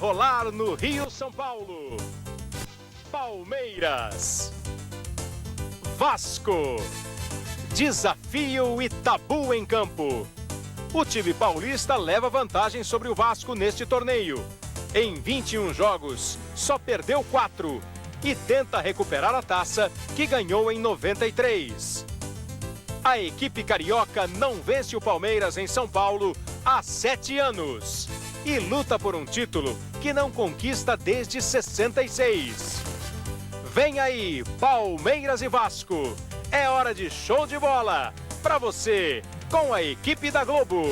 rolar no Rio São Paulo. Palmeiras. Vasco. Desafio e tabu em campo. O time paulista leva vantagem sobre o Vasco neste torneio. Em 21 jogos, só perdeu 4 e tenta recuperar a taça que ganhou em 93. A equipe carioca não vence o Palmeiras em São Paulo há 7 anos e luta por um título que não conquista desde 66. Vem aí, Palmeiras e Vasco. É hora de show de bola para você com a equipe da Globo.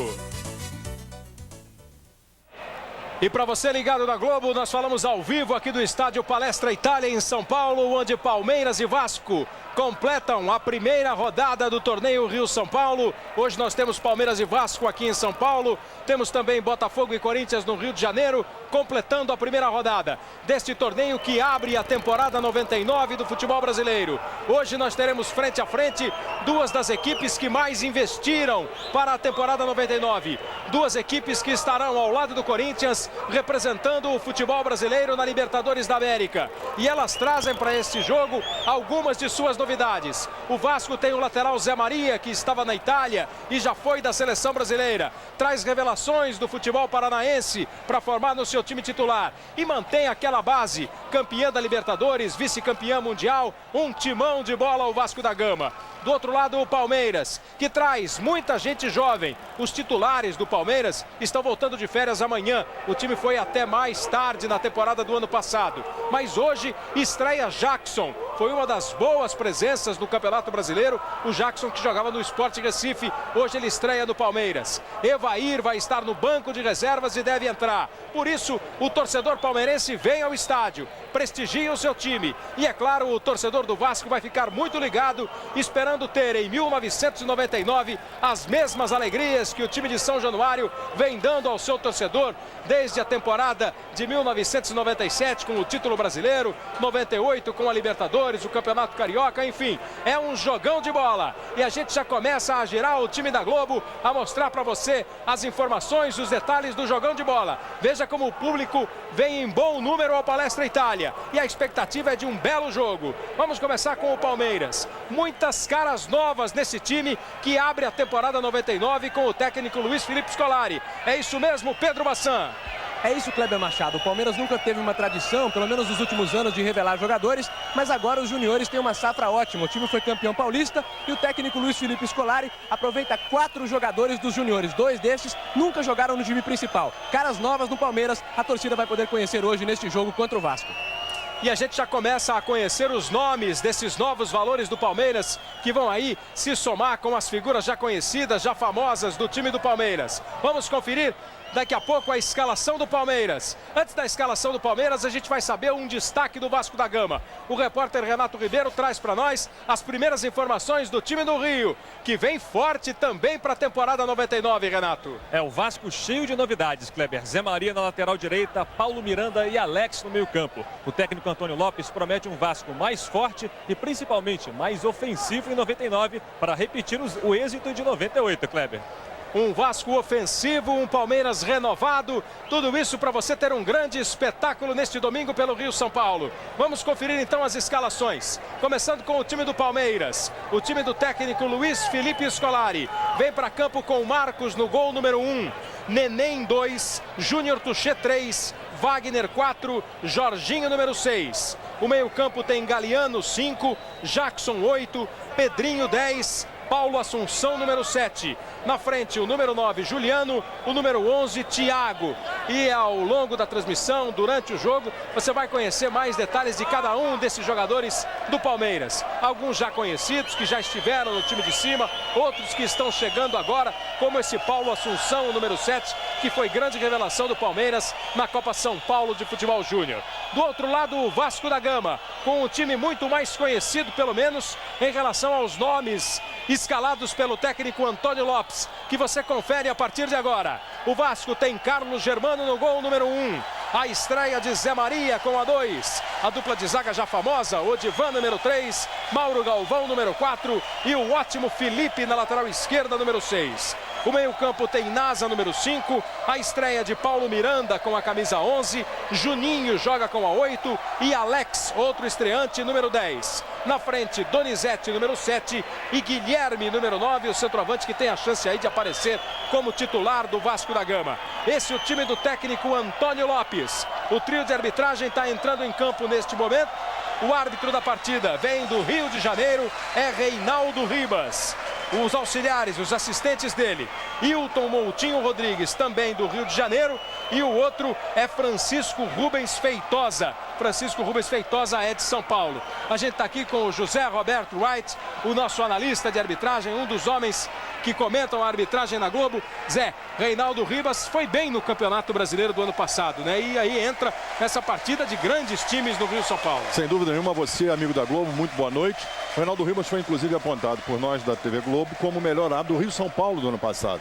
E para você ligado na Globo, nós falamos ao vivo aqui do estádio Palestra Itália em São Paulo, onde Palmeiras e Vasco completam a primeira rodada do torneio Rio-São Paulo. Hoje nós temos Palmeiras e Vasco aqui em São Paulo. Temos também Botafogo e Corinthians no Rio de Janeiro, completando a primeira rodada deste torneio que abre a temporada 99 do futebol brasileiro. Hoje nós teremos frente a frente duas das equipes que mais investiram para a temporada 99. Duas equipes que estarão ao lado do Corinthians representando o futebol brasileiro na Libertadores da América. E elas trazem para este jogo algumas de suas novidades. O Vasco tem o lateral Zé Maria, que estava na Itália e já foi da seleção brasileira. Traz revelações do futebol paranaense para formar no seu time titular. E mantém aquela base, campeã da Libertadores, vice-campeã mundial, um timão de bola ao Vasco da Gama. Do outro lado, o Palmeiras, que traz muita gente jovem. Os titulares do Palmeiras estão voltando de férias amanhã. O time foi até mais tarde na temporada do ano passado. Mas hoje estreia Jackson. Foi uma das boas presenças no Campeonato Brasileiro. O Jackson, que jogava no Sport Recife, hoje ele estreia no Palmeiras. Evair vai estar no banco de reservas e deve entrar. Por isso, o torcedor palmeirense vem ao estádio, prestigia o seu time. E é claro, o torcedor do Vasco vai ficar muito ligado, esperando ter em 1999 as mesmas alegrias que o time de São Januário vem dando ao seu torcedor desde a temporada de 1997 com o título brasileiro, 98 com a Libertadores, o Campeonato Carioca, enfim, é um jogão de bola. E a gente já começa a girar o time da Globo, a mostrar para você as informações, os detalhes do jogão de bola. Veja como o público vem em bom número ao Palestra Itália e a expectativa é de um belo jogo. Vamos começar com o Palmeiras. Muitas caras novas nesse time que abre a temporada 99 com o técnico Luiz Felipe Scolari. É isso mesmo, Pedro Bassan? É isso, Kleber Machado. O Palmeiras nunca teve uma tradição, pelo menos nos últimos anos, de revelar jogadores, mas agora os juniores têm uma safra ótima. O time foi campeão paulista e o técnico Luiz Felipe Scolari aproveita 4 jogadores dos juniores. 2 destes nunca jogaram no time principal. Caras novas no Palmeiras, a torcida vai poder conhecer hoje neste jogo contra o Vasco. E a gente já começa a conhecer os nomes desses novos valores do Palmeiras que vão aí se somar com as figuras já conhecidas, já famosas do time do Palmeiras. Vamos conferir daqui a pouco a escalação do Palmeiras. Antes da escalação do Palmeiras, a gente vai saber um destaque do Vasco da Gama. O repórter Renato Ribeiro traz para nós as primeiras informações do time do Rio, que vem forte também para a temporada 99, Renato. É o Vasco cheio de novidades, Kleber. Zé Maria na lateral direita, Paulo Miranda e Alex no meio-campo. O técnico Antônio Lopes promete um Vasco mais forte e principalmente mais ofensivo em 99 para repetir o êxito de 98, Kleber. Um Vasco ofensivo, um Palmeiras renovado, tudo isso para você ter um grande espetáculo neste domingo pelo Rio São Paulo. Vamos conferir então as escalações, começando com o time do Palmeiras. O time do técnico Luiz Felipe Scolari vem para campo com Marcos no gol número 1, Neném 2, Júnior Tuchê 3, Wagner 4, Jorginho número 6. O meio-campo tem Galeano 5, Jackson 8, Pedrinho 10, Paulo Assunção número 7. Na frente o número 9 Juliano, o número 11 Thiago. E ao longo da transmissão, durante o jogo, você vai conhecer mais detalhes de cada um desses jogadores do Palmeiras. Alguns já conhecidos, que já estiveram no time de cima, outros que estão chegando agora, como esse Paulo Assunção, o número 7, que foi grande revelação do Palmeiras na Copa São Paulo de Futebol Júnior. Do outro lado, o Vasco da Gama, com um time muito mais conhecido, pelo menos, em relação aos nomes escalados pelo técnico Antônio Lopes, que você confere a partir de agora. O Vasco tem Carlos Germano no gol número 1. A estreia de Zé Maria com a 2. A dupla de zaga já famosa, Odivan número 3, Mauro Galvão número 4 e o ótimo Felipe na lateral esquerda número 6. O meio-campo tem Nasa, número 5, a estreia de Paulo Miranda com a camisa 11, Juninho joga com a 8 e Alex, outro estreante, número 10. Na frente, Donizete, número 7 e Guilherme, número 9, o centroavante que tem a chance aí de aparecer como titular do Vasco da Gama. Esse é o time do técnico Antônio Lopes. O trio de arbitragem está entrando em campo neste momento. O árbitro da partida vem do Rio de Janeiro, é Reinaldo Ribas. Os auxiliares, os assistentes dele, Hilton Moutinho Rodrigues, também do Rio de Janeiro. E o outro é Francisco Rubens Feitosa. Francisco Rubens Feitosa é de São Paulo. A gente está aqui com o José Roberto Wright, o nosso analista de arbitragem, um dos homens que comentam a arbitragem na Globo. Zé, Reinaldo Ribas foi bem no Campeonato Brasileiro do ano passado, né? E aí entra essa partida de grandes times no Rio São Paulo. Sem dúvida nenhuma, você, amigo da Globo, muito boa noite. O Reinaldo Ribas foi inclusive apontado por nós da TV Globo como o melhor árbitro do Rio São Paulo do ano passado.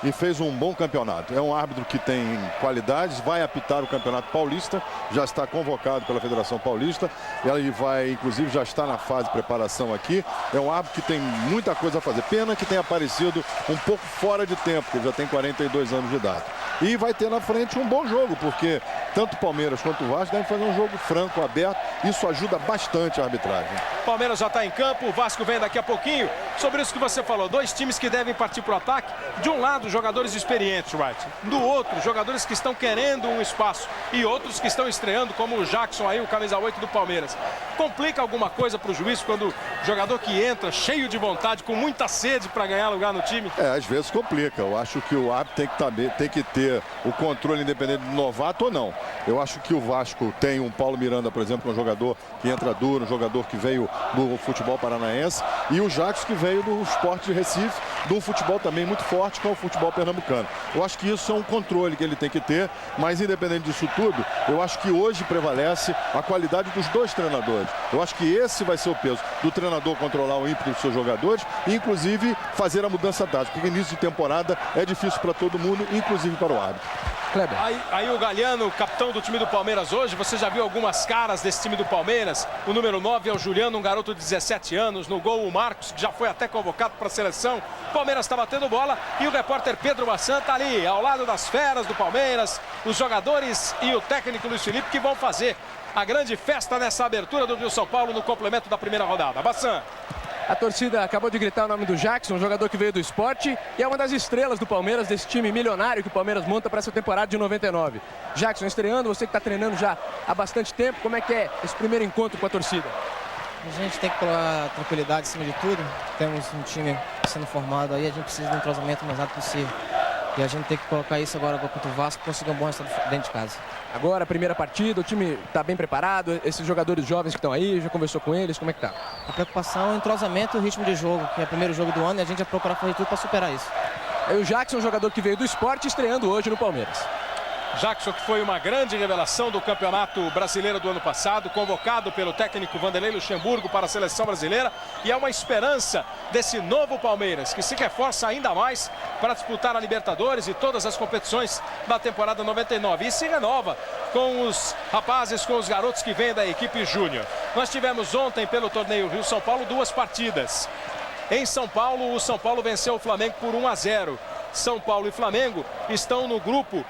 E fez um bom campeonato. É um árbitro que tem qualidades, vai apitar o Campeonato Paulista, já está convocado pela Federação Paulista. Ele vai, inclusive, já está na fase de preparação aqui. É um árbitro que tem muita coisa a fazer. Pena que tenha aparecido um pouco fora de tempo, porque ele já tem 42 anos de idade. E vai ter na frente um bom jogo, porque tanto o Palmeiras quanto o Vasco devem fazer um jogo franco, aberto. Isso ajuda bastante a arbitragem. Palmeiras já está em campo, o Vasco vem daqui a pouquinho. Sobre isso que você falou, dois times que devem partir para o ataque. De um lado, jogadores experientes, Wright. Do outro, jogadores que estão querendo um espaço. E outros que estão estreando, como o Jackson aí, o camisa 8 do Palmeiras. Complica alguma coisa para o juiz quando o jogador que entra cheio de vontade, com muita sede para ganhar lugar no time? Às vezes complica. Eu acho que o árbitro tem que ter o controle independente do novato ou não. Eu acho que o Vasco tem um Paulo Miranda, por exemplo, um jogador que entra duro, um jogador que veio do futebol paranaense, e o Jackson que veio do Sport de Recife, de um futebol também muito forte, que é o futebol pernambucano. Eu acho que isso é um controle que ele tem que ter, mas independente disso tudo, eu acho que hoje prevalece a qualidade dos dois treinadores. Eu acho que esse vai ser o peso do treinador, controlar o ímpeto dos seus jogadores e inclusive fazer a mudança tática, porque início de temporada é difícil para todo mundo, inclusive para o árbitro. Aí o Galhardo, capitão do time do Palmeiras hoje, você já viu algumas caras desse time do Palmeiras. O número 9 é o Juliano, um garoto de 17 anos. No gol o Marcos, que já foi até convocado para a seleção. O Palmeiras está batendo bola e o repórter Pedro Bassan está ali, ao lado das feras do Palmeiras, os jogadores e o técnico Luiz Felipe, que vão fazer a grande festa nessa abertura do Rio São Paulo no complemento da primeira rodada. Bassan. A torcida acabou de gritar o nome do Jackson, um jogador que veio do esporte e é uma das estrelas do Palmeiras, desse time milionário que o Palmeiras monta para essa temporada de 99. Jackson, estreando, você que está treinando já há bastante tempo, como é que é esse primeiro encontro com a torcida? A gente tem que colocar tranquilidade acima de tudo. Temos um time sendo formado aí, a gente precisa de um entrosamento o mais rápido possível. E a gente tem que colocar isso agora contra o Vasco, conseguir um bom resultado dentro de casa. Agora, a primeira partida, o time está bem preparado, esses jogadores jovens que estão aí, já conversou com eles, como é que tá? A preocupação é o entrosamento e o ritmo de jogo, que é o primeiro jogo do ano e a gente vai procurar fazer tudo para superar isso. É o Jackson, jogador que veio do esporte, estreando hoje no Palmeiras. Jackson, que foi uma grande revelação do Campeonato Brasileiro do ano passado, convocado pelo técnico Vanderlei Luxemburgo para a seleção brasileira, e é uma esperança desse novo Palmeiras, que se reforça ainda mais para disputar a Libertadores e todas as competições da temporada 99, e se renova com os rapazes, com os garotos que vêm da equipe júnior. Nós tivemos ontem pelo torneio Rio São Paulo 2 partidas. Em São Paulo, o São Paulo venceu o Flamengo por 1-0. São Paulo e Flamengo estão no grupo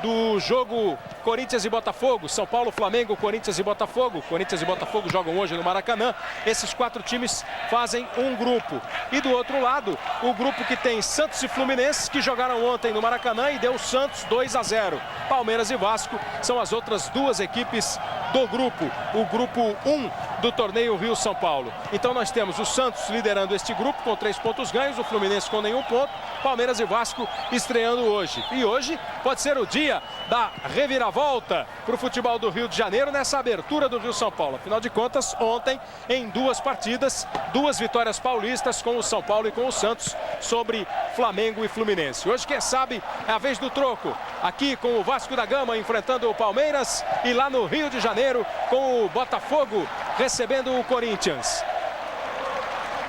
do jogo Corinthians e Botafogo. São Paulo, Flamengo, Corinthians e Botafogo. Corinthians e Botafogo jogam hoje no Maracanã. Esses 4 times fazem um grupo. E do outro lado, o grupo que tem Santos e Fluminense, que jogaram ontem no Maracanã e deu Santos 2-0. Palmeiras e Vasco são as outras 2 equipes do grupo. O grupo 1 do torneio Rio São Paulo. Então nós temos o Santos liderando este grupo com 3 pontos ganhos, o Fluminense com nenhum ponto, Palmeiras e Vasco estreando hoje. E hoje pode ser o dia da reviravolta para o futebol do Rio de Janeiro nessa abertura do Rio São Paulo. Afinal de contas, ontem, em 2 partidas, 2 vitórias paulistas com o São Paulo e com o Santos sobre Flamengo e Fluminense. Hoje, quem sabe, é a vez do troco. Aqui com o Vasco da Gama enfrentando o Palmeiras e lá no Rio de Janeiro com o Botafogo recebendo o Corinthians.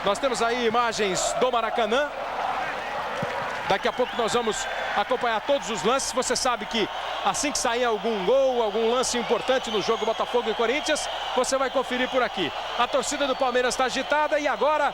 Nós temos aí imagens do Maracanã. Daqui a pouco nós vamos acompanhar todos os lances. Você sabe que assim que sair algum gol, algum lance importante no jogo Botafogo e Corinthians, você vai conferir por aqui. A torcida do Palmeiras está agitada e agora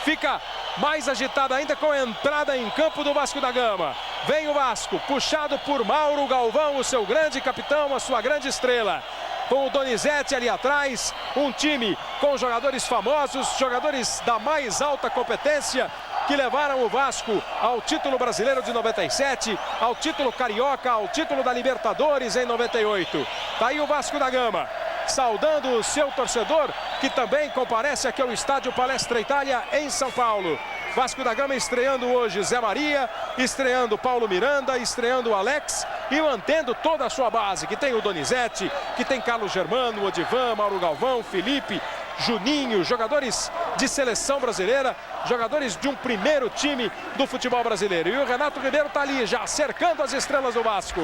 fica mais agitada ainda com a entrada em campo do Vasco da Gama. Vem o Vasco, puxado por Mauro Galvão, o seu grande capitão, a sua grande estrela. Com o Donizete ali atrás, um time com jogadores famosos, jogadores da mais alta competência, que levaram o Vasco ao título brasileiro de 97, ao título carioca, ao título da Libertadores em 98. Tá aí o Vasco da Gama, saudando o seu torcedor, que também comparece aqui ao estádio Palestra Itália em São Paulo. Vasco da Gama estreando hoje Zé Maria, estreando Paulo Miranda, estreando Alex e mantendo toda a sua base, que tem o Donizete, que tem Carlos Germano, Odivan, Mauro Galvão, Felipe, Juninho, jogadores de seleção brasileira, jogadores de um primeiro time do futebol brasileiro. E o Renato Ribeiro está ali já cercando as estrelas do Vasco.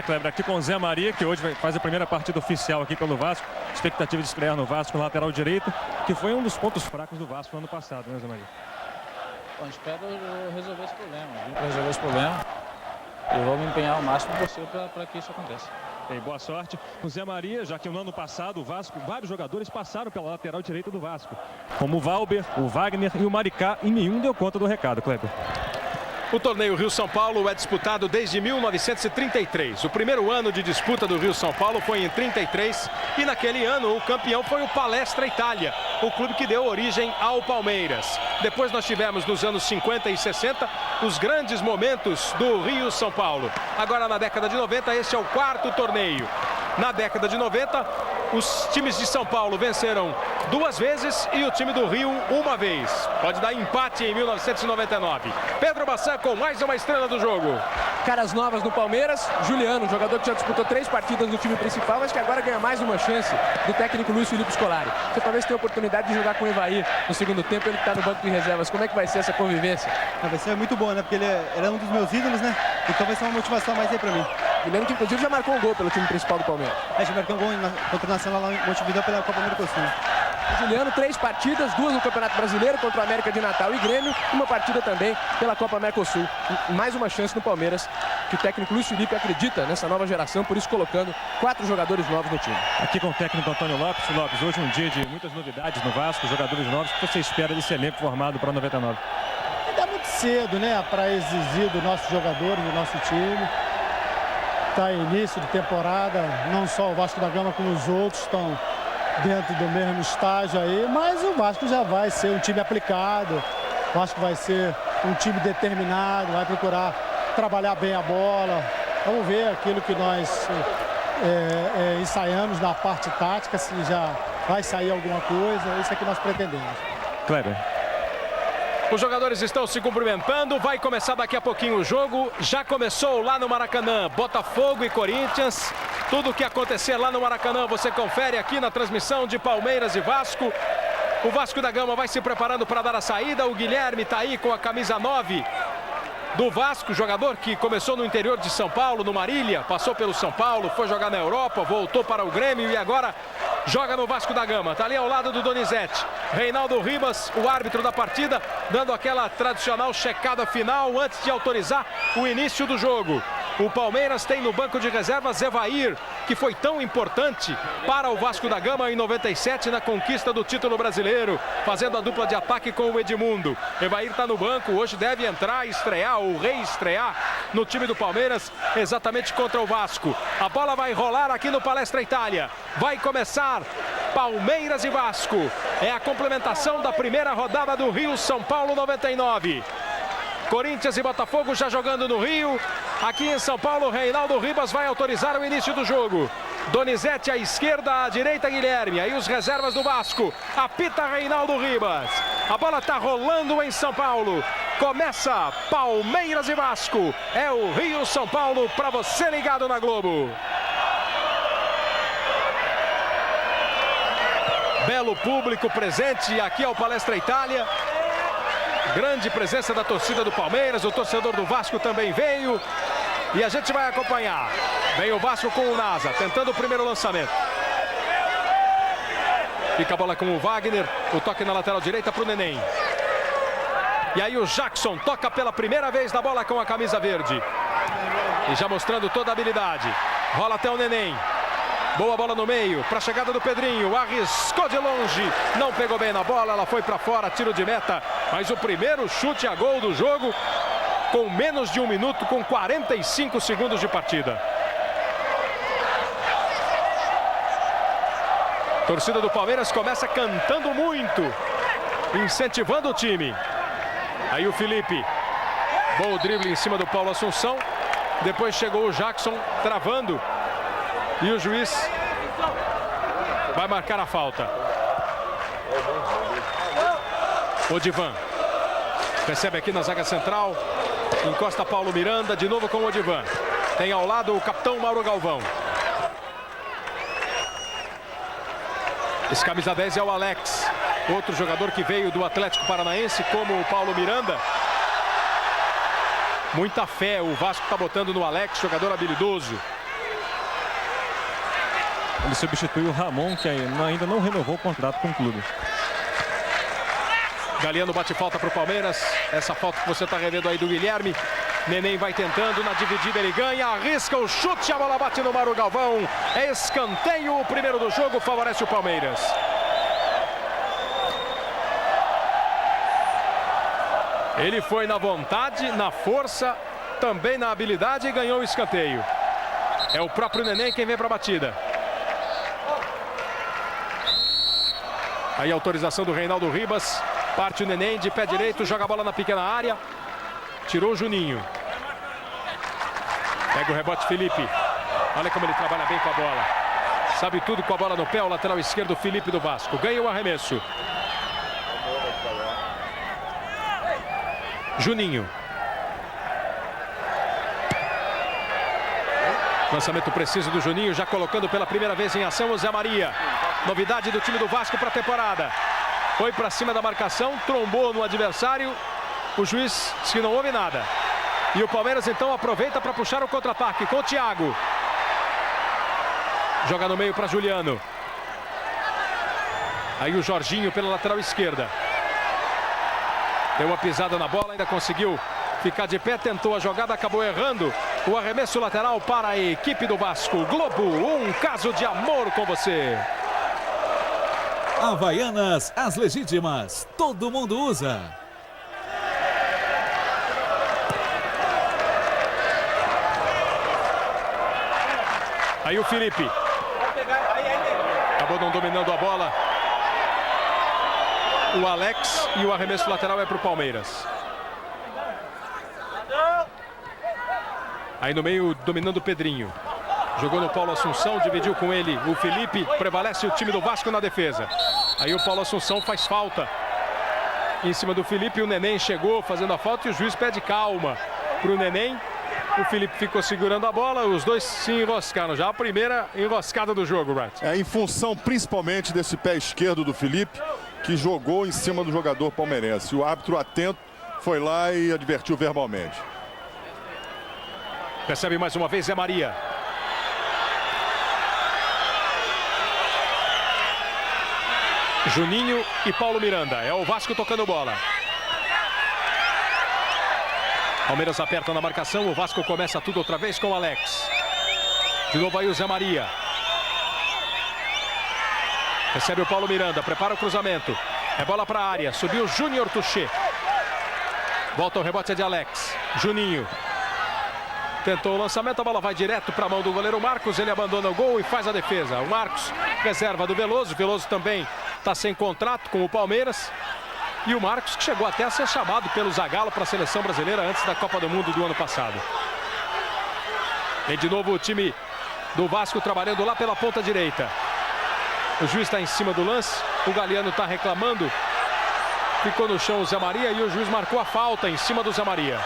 Kleber, aqui com o Zé Maria, que hoje faz a primeira partida oficial aqui pelo Vasco. Expectativa de estrear no Vasco, no lateral direito, que foi um dos pontos fracos do Vasco no ano passado, né, Zé Maria? Bom, espero resolver esse problema. Vim para resolver esse problema e vou me empenhar ao máximo possível para que isso aconteça. Bem, boa sorte. O Zé Maria, já que no ano passado o Vasco, vários jogadores passaram pela lateral direita do Vasco, como o Valber, o Wagner e o Maricá, e nenhum deu conta do recado, Kleber. O torneio Rio-São Paulo é disputado desde 1933. O primeiro ano de disputa do Rio-São Paulo foi em 33 e naquele ano o campeão foi o Palestra Itália, o clube que deu origem ao Palmeiras. Depois nós tivemos nos anos 50 e 60 os grandes momentos do Rio-São Paulo. Agora na década de 90 este é o quarto torneio. Na década de 90 os times de São Paulo venceram 2 vezes e o time do Rio 1 vez. Pode dar empate em 1999. Pedro Bassan com mais uma estrela do jogo. Caras novas no Palmeiras. Juliano, jogador que já disputou 3 partidas no time principal, mas que agora ganha mais uma chance do técnico Luiz Felipe Scolari. Você talvez tenha a oportunidade de jogar com o Evair no segundo tempo, ele está no banco de reservas. Como é que vai ser essa convivência? Vai ser muito bom, né? Porque ele é um dos meus ídolos, né? Então vai ser uma motivação mais aí pra mim. Juliano que inclusive já marcou um gol pelo time principal do Palmeiras. Já marcou um gol contra o Nacional lá em Montevidéu pela Copa Mercosul. O Juliano, 3 partidas, 2 no Campeonato Brasileiro contra o América de Natal e Grêmio, uma partida também pela Copa Mercosul. Mais uma chance no Palmeiras, que o técnico Luiz Felipe acredita nessa nova geração, por isso colocando 4 jogadores novos no time. Aqui com o técnico Antônio Lopes. Lopes, hoje um dia de muitas novidades no Vasco, jogadores novos. O que você espera desse elenco formado para 99? Ainda é muito cedo, né, para exigir dos nossos jogadores, do nosso time. Está início de temporada, não só o Vasco da Gama como os outros estão dentro do mesmo estágio aí, mas o Vasco já vai ser um time aplicado, o Vasco vai ser um time determinado, vai procurar trabalhar bem a bola. Vamos ver aquilo que nós ensaiamos na parte tática, se já vai sair alguma coisa, isso é que nós pretendemos. Kleber. Os jogadores estão se cumprimentando, vai começar daqui a pouquinho o jogo. Já começou lá no Maracanã, Botafogo e Corinthians. Tudo o que acontecer lá no Maracanã você confere aqui na transmissão de Palmeiras e Vasco. O Vasco da Gama vai se preparando para dar a saída. O Guilherme está aí com a camisa 9 do Vasco, jogador que começou no interior de São Paulo, no Marília, passou pelo São Paulo, foi jogar na Europa, voltou para o Grêmio e agora joga no Vasco da Gama. Está ali ao lado do Donizete. Reinaldo Ribas, o árbitro da partida, dando aquela tradicional checada final antes de autorizar o início do jogo. O Palmeiras tem no banco de reservas Evair, que foi tão importante para o Vasco da Gama em 97 na conquista do título brasileiro, fazendo a dupla de ataque com o Edmundo. Evair está no banco, hoje deve entrar, estrear ou reestrear no time do Palmeiras, exatamente contra o Vasco. A bola vai rolar aqui no Palestra Itália. Vai começar Palmeiras e Vasco. É a complementação da primeira rodada do Rio-São Paulo 99. Corinthians e Botafogo já jogando no Rio. Aqui em São Paulo, Reinaldo Ribas vai autorizar o início do jogo. Donizete à esquerda, à direita Guilherme. Aí os reservas do Vasco. Apita Reinaldo Ribas. A bola está rolando em São Paulo. Começa Palmeiras e Vasco. É o Rio-São Paulo para você ligado na Globo. Belo público presente aqui ao Palestra Itália. Grande presença da torcida do Palmeiras, o torcedor do Vasco também veio. E a gente vai acompanhar. Vem o Vasco com o Nasa, tentando o primeiro lançamento. Fica a bola com o Wagner, o toque na lateral direita para o Neném. E aí o Jackson toca pela primeira vez na bola com a camisa verde. E já mostrando toda a habilidade. Rola até o Neném. Boa bola no meio, para a chegada do Pedrinho, arriscou de longe, não pegou bem na bola, ela foi para fora, tiro de meta Mas o primeiro chute a gol do jogo com menos de 1 minuto, com 45 segundos de partida. A torcida do Palmeiras começa cantando muito, incentivando o time. Aí o Felipe, bom drible em cima do Paulo Assunção. Depois chegou o Jackson travando. E o juiz vai marcar a falta. Odivan recebe aqui na zaga central. Encosta Paulo Miranda, de novo com o Odivan. Tem ao lado o capitão Mauro Galvão. Esse camisa 10 é o Alex, outro jogador que veio do Atlético Paranaense, como o Paulo Miranda. Muita fé o Vasco está botando no Alex, jogador habilidoso. Ele substitui o Ramon, que ainda não renovou o contrato com o clube. Galeano bate falta para o Palmeiras. Essa falta que você está revendo aí do Guilherme. Neném vai tentando, na dividida ele ganha, arrisca o chute, a bola bate no Mauro Galvão. É escanteio, o primeiro do jogo, favorece o Palmeiras. Ele foi na vontade, na força, também na habilidade e ganhou o escanteio. É o próprio Neném quem vem para a batida. Aí a autorização do Reinaldo Ribas. Parte o Neném de pé direito, joga a bola na pequena área. Tirou o Juninho. Pega o rebote Felipe. Olha como ele trabalha bem com a bola. Sabe tudo com a bola no pé, o lateral esquerdo Felipe do Vasco. Ganha o arremesso. Juninho. Lançamento preciso do Juninho, já colocando pela primeira vez em ação o Zé Maria. Novidade do time do Vasco para a temporada. Foi para cima da marcação, trombou no adversário. O juiz disse que não houve nada. E o Palmeiras então aproveita para puxar o contra-ataque com o Thiago. Joga no meio para Juliano. Aí o Jorginho pela lateral esquerda. Deu uma pisada na bola, ainda conseguiu ficar de pé, tentou a jogada, acabou errando. O arremesso lateral para a equipe do Vasco. Globo, um caso de amor com você. Havaianas, as legítimas, todo mundo usa. Aí o Felipe. Acabou não dominando a bola. O Alex e o arremesso lateral é para o Palmeiras. Aí no meio, dominando o Pedrinho. Jogou no Paulo Assunção, dividiu com ele o Felipe. Prevalece o time do Vasco na defesa. Aí o Paulo Assunção faz falta em cima do Felipe. O Neném chegou fazendo a falta e o juiz pede calma para o Neném. O Felipe ficou segurando a bola, os dois se enroscaram. Já a primeira enroscada do jogo, Brett. Em função principalmente desse pé esquerdo do Felipe, que jogou em cima do jogador palmeirense. O árbitro atento foi lá e advertiu verbalmente. Recebe mais uma vez Zé Maria. Juninho e Paulo Miranda. É o Vasco tocando bola. Palmeiras aperta na marcação. O Vasco começa tudo outra vez com o Alex. De novo aí o Zé Maria. Recebe o Paulo Miranda. Prepara o cruzamento. É bola para a área. Subiu o Júnior Touché. Volta o rebote de Alex. Juninho. Tentou o lançamento, a bola vai direto para a mão do goleiro Marcos. Ele abandona o gol e faz a defesa. O Marcos, reserva do Veloso. Veloso também está sem contrato com o Palmeiras. E o Marcos, que chegou até a ser chamado pelo Zagallo para a seleção brasileira antes da Copa do Mundo do ano passado. Vem de novo o time do Vasco trabalhando lá pela ponta direita. O juiz está em cima do lance. O Galeano está reclamando. Ficou no chão o Zé Maria e o juiz marcou a falta em cima do Zé Maria.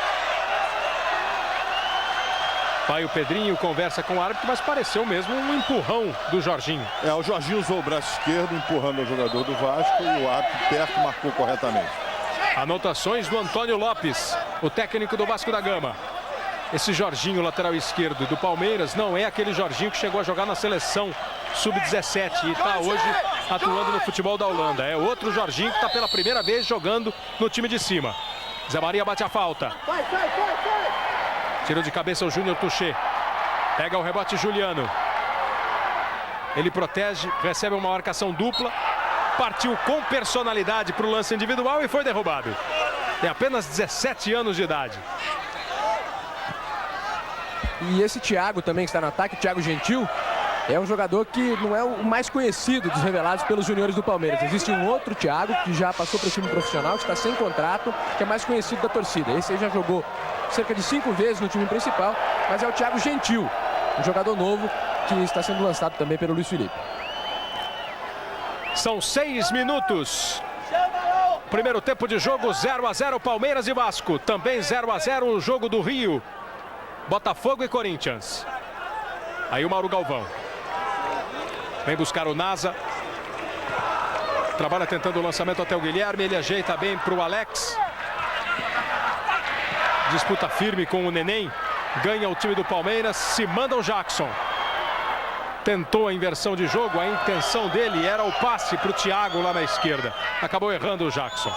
Vai o Pedrinho, conversa com o árbitro, mas pareceu mesmo um empurrão do Jorginho. O Jorginho usou o braço esquerdo, empurrando o jogador do Vasco, e o árbitro perto marcou corretamente. Anotações do Antônio Lopes, o técnico do Vasco da Gama. Esse Jorginho, lateral esquerdo do Palmeiras, não é aquele Jorginho que chegou a jogar na seleção sub-17 e está hoje atuando no futebol da Holanda. É outro Jorginho que está pela primeira vez jogando no time de cima. Zé Maria bate a falta. Tirou de cabeça o Júnior Touché. Pega o rebote Juliano. Ele protege, recebe uma marcação dupla. Partiu com personalidade para o lance individual e foi derrubado. Tem apenas 17 anos de idade. E esse Thiago também que está no ataque, Thiago Gentil, é um jogador que não é o mais conhecido dos revelados pelos juniores do Palmeiras. Existe um outro Thiago que já passou para o time profissional, que está sem contrato, que é mais conhecido da torcida. Esse aí já jogou cerca de 5 vezes no time principal, mas é o Thiago Gentil, um jogador novo que está sendo lançado também pelo Luiz Felipe. São 6 minutos. Primeiro tempo de jogo, 0-0 Palmeiras e Vasco. Também 0-0 o jogo do Rio. Botafogo e Corinthians. Aí o Mauro Galvão. Vem buscar o Nasa. Trabalha tentando o lançamento até o Guilherme. Ele ajeita bem para o Alex. Disputa firme com o Neném. Ganha o time do Palmeiras. Se manda o Jackson. Tentou a inversão de jogo. A intenção dele era o passe para o Thiago lá na esquerda. Acabou errando o Jackson.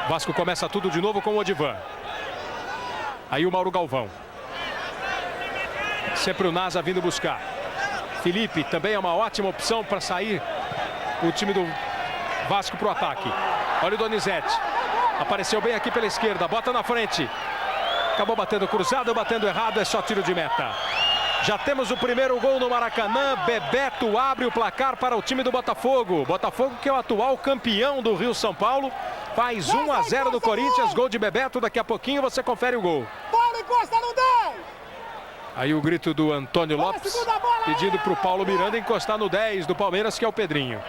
Vasco começa tudo de novo com o Odivan. Aí o Mauro Galvão. Sempre o Nasa vindo buscar. Felipe também é uma ótima opção para sair o time do Vasco para o ataque. Olha o Donizete. Apareceu bem aqui pela esquerda. Bota na frente. Acabou batendo cruzado, batendo errado. É só tiro de meta. Já temos o primeiro gol no Maracanã. Bebeto abre o placar para o time do Botafogo. Botafogo que é o atual campeão do Rio São Paulo. Faz 1-0 no Corinthians. Gol de Bebeto. Daqui a pouquinho você confere o gol. Paulo encosta no 10. Aí o grito do Antônio Lopes pedindo para o Paulo Miranda encostar no 10 do Palmeiras, que é o Pedrinho.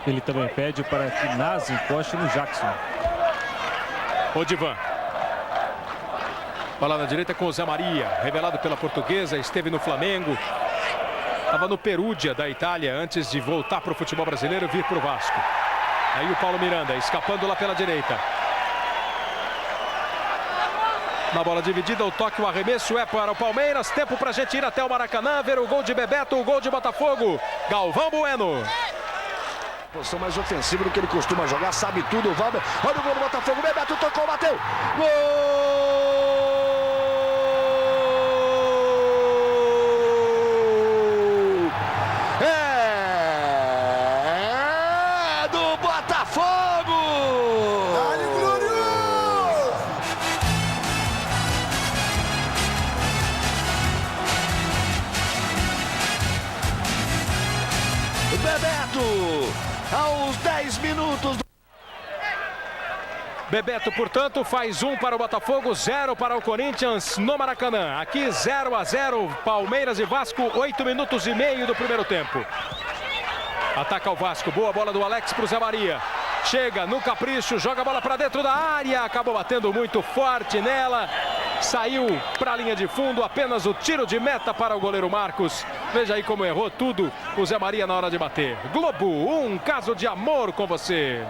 Ele também pede para que Nasa encoste no Jackson. Odivan. Bola na direita com o Zé Maria, revelado pela Portuguesa, esteve no Flamengo. Estava no Perugia da Itália antes de voltar para o futebol brasileiro e vir para o Vasco. Aí o Paulo Miranda escapando lá pela direita. Na bola dividida, o toque, o arremesso é para o Palmeiras. Tempo para a gente ir até o Maracanã, ver o gol de Bebeto, o gol de Botafogo. Galvão Bueno. Posição mais ofensiva do que ele costuma jogar, sabe tudo o Valber. Olha o gol do Botafogo, Bebeto tocou, bateu. Gol! É do Botafogo! Dale, glorioso! Bebeto! Aos 10 minutos. Bebeto, portanto, faz 1 para o Botafogo, 0 para o Corinthians no Maracanã. Aqui 0-0, Palmeiras e Vasco, 8 minutos e meio do primeiro tempo. Ataca o Vasco, boa bola do Alex para o Zé Maria. Chega no capricho, joga a bola para dentro da área, acabou batendo muito forte nela. Saiu para a linha de fundo, apenas o tiro de meta para o goleiro Marcos. Veja aí como errou tudo o Zé Maria na hora de bater. Globo, um caso de amor com você.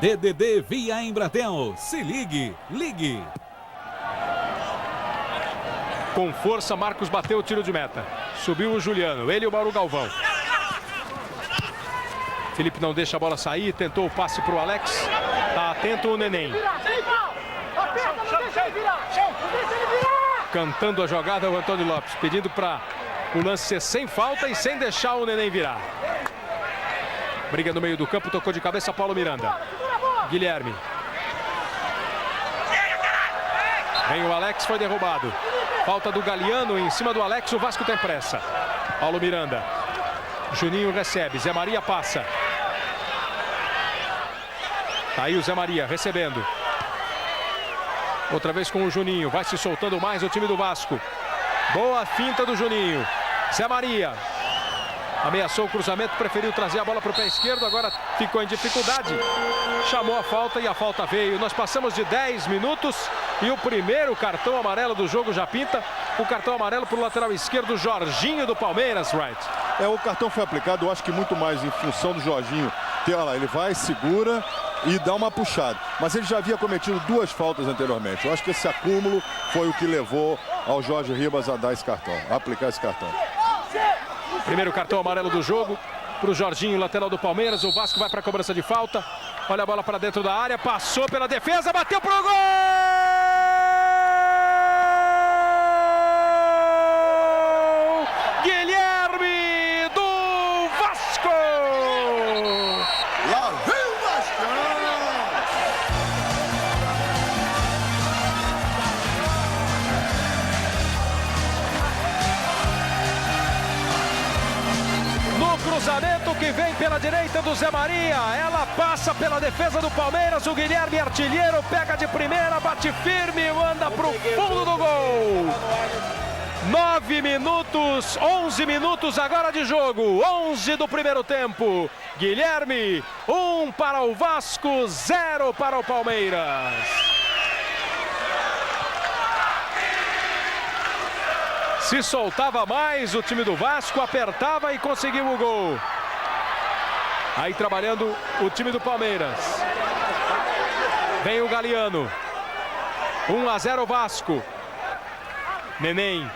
DDD via Embratel. Se ligue, ligue. Com força, Marcos bateu o tiro de meta. Subiu o Juliano, ele e o Mauro Galvão. Felipe não deixa a bola sair, tentou o passe para o Alex. Tá atento o Neném. Cantando a jogada o Antônio Lopes, pedindo para o lance ser sem falta e sem deixar o Neném virar. Briga no meio do campo, tocou de cabeça Paulo Miranda. Guilherme. Vem o Alex, foi derrubado. Falta do Galeano em cima do Alex, o Vasco tem pressa. Paulo Miranda. Juninho recebe, Zé Maria passa. Tá aí o Zé Maria recebendo. Outra vez com o Juninho, vai se soltando mais o time do Vasco. Boa finta do Juninho. Zé Maria. Ameaçou o cruzamento, preferiu trazer a bola para o pé esquerdo, agora ficou em dificuldade. Chamou a falta e a falta veio. Nós passamos de 10 minutos e o primeiro cartão amarelo do jogo já pinta. O cartão amarelo para o lateral esquerdo, Jorginho do Palmeiras, right? O cartão foi aplicado, eu acho que muito mais em função do Jorginho. Olha lá, ele vai, segura e dá uma puxada. Mas ele já havia cometido 2 faltas anteriormente. Eu acho que esse acúmulo foi o que levou ao Jorge Ribas a dar esse cartão, a aplicar esse cartão. Primeiro cartão amarelo do jogo para o Jorginho, lateral do Palmeiras. O Vasco vai para a cobrança de falta. Olha a bola para dentro da área, passou pela defesa, bateu pro gol! Guilherme do Vasco! cruzamento que vem pela direita do Zé Maria. Ela passa pela defesa do Palmeiras. O Guilherme Artilheiro pega de primeira, bate firme, manda pro fundo do gol. 9 minutos, 11 minutos agora de jogo. 11 do primeiro tempo. Guilherme, 1 para o Vasco, 0 para o Palmeiras. Se soltava mais o time do Vasco, apertava e conseguiu o gol. Aí trabalhando o time do Palmeiras. Vem o Galeano. 1-0 Vasco. Neném.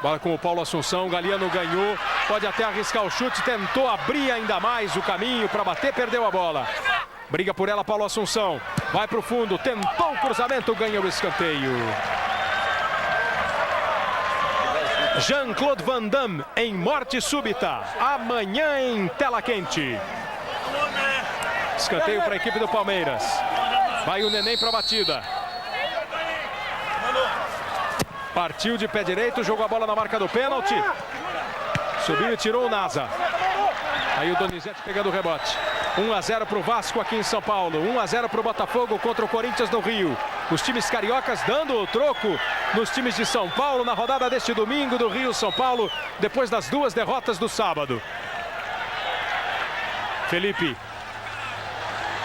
Bola com o Paulo Assunção. O Galeano ganhou. Pode até arriscar o chute. Tentou abrir ainda mais o caminho para bater. Perdeu a bola. Briga por ela, Paulo Assunção. Vai para o fundo, tentou o cruzamento, ganha o escanteio. Jean-Claude Van Damme em morte súbita. Amanhã em tela quente. Escanteio para a equipe do Palmeiras. Vai o Neném para a batida. Partiu de pé direito, jogou a bola na marca do pênalti. Subiu e tirou o Nasa. Aí o Donizete pegando o rebote. 1-0 para o Vasco aqui em São Paulo. 1-0 para o Botafogo contra o Corinthians no Rio. Os times cariocas dando o troco nos times de São Paulo na rodada deste domingo do Rio-São Paulo, depois das 2 derrotas do sábado. Felipe.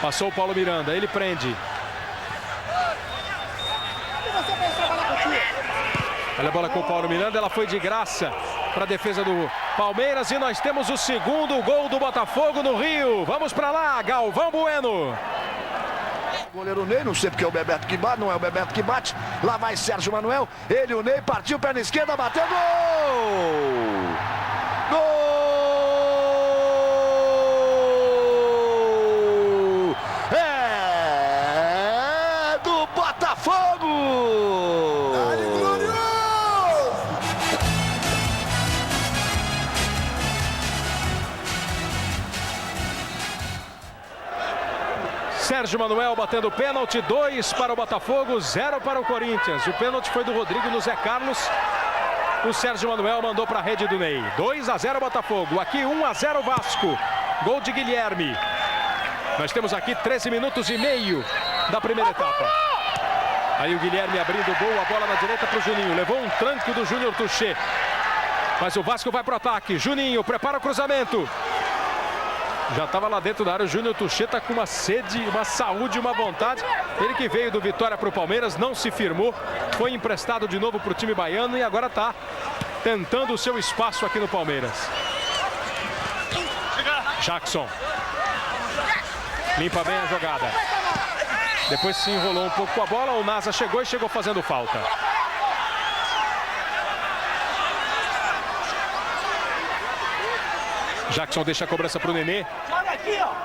Passou o Paulo Miranda, ele prende. Olha a bola com o Paulo Miranda, ela foi de graça para a defesa do Palmeiras e nós temos o segundo gol do Botafogo no Rio. Vamos para lá, Galvão Bueno. Goleiro Ney, não sei porque é o Bebeto que bate, não é o Bebeto que bate. Lá vai Sérgio Manuel, ele, o Ney, partiu, perna esquerda, bateu, gol! Gol! É do Botafogo! Sérgio Manuel batendo pênalti, 2 para o Botafogo, 0 para o Corinthians. O pênalti foi do Rodrigo no Zé Carlos. O Sérgio Manuel mandou para a rede do Ney. 2-0 Botafogo, aqui 1-0 Vasco. Gol de Guilherme. Nós temos aqui 13 minutos e meio da primeira etapa. Aí o Guilherme abrindo o gol, a bola na direita para o Juninho. Levou um tranco do Júnior Touché. Mas o Vasco vai para o ataque. Juninho prepara o cruzamento. Já estava lá dentro da área, o Júnior Touché está com uma sede, uma saúde, uma vontade. Ele que veio do Vitória para o Palmeiras, não se firmou, foi emprestado de novo para o time baiano e agora está tentando o seu espaço aqui no Palmeiras. Jackson. Limpa bem a jogada. Depois se enrolou um pouco com a bola, o Nasa chegou e chegou fazendo falta. Jackson deixa a cobrança para o Nenê.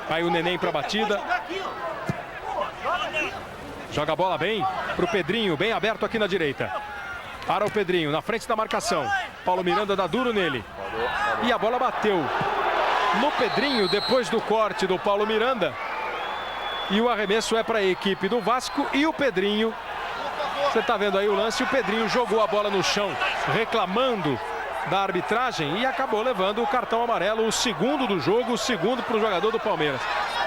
Aí o Neném para a batida. Joga a bola bem para o Pedrinho, bem aberto aqui na direita. Para o Pedrinho, na frente da marcação. Paulo Miranda dá duro nele. E a bola bateu no Pedrinho depois do corte do Paulo Miranda. E o arremesso é para a equipe do Vasco. E o Pedrinho, você está vendo aí o lance, o Pedrinho jogou a bola no chão, reclamando da arbitragem e acabou levando o cartão amarelo, o segundo do jogo, o segundo para o jogador do Palmeiras.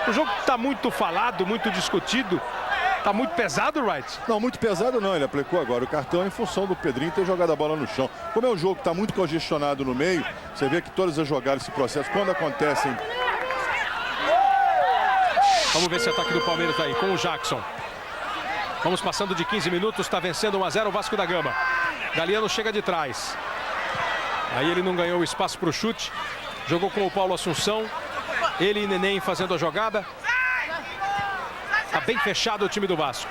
O jogo está muito falado, muito discutido. Está muito pesado, Wright? Não, muito pesado não, ele aplicou agora o cartão em função do Pedrinho ter jogado a bola no chão. Como é um jogo que está muito congestionado no meio, você vê que todas as jogadas, esse processo, quando acontecem... Vamos ver esse ataque do Palmeiras aí, com o Jackson. Vamos passando de 15 minutos, está vencendo 1-0 o Vasco da Gama. Galeano chega de trás. Aí ele não ganhou o espaço para o chute. Jogou com o Paulo Assunção. Ele e Neném fazendo a jogada. Está bem fechado o time do Vasco.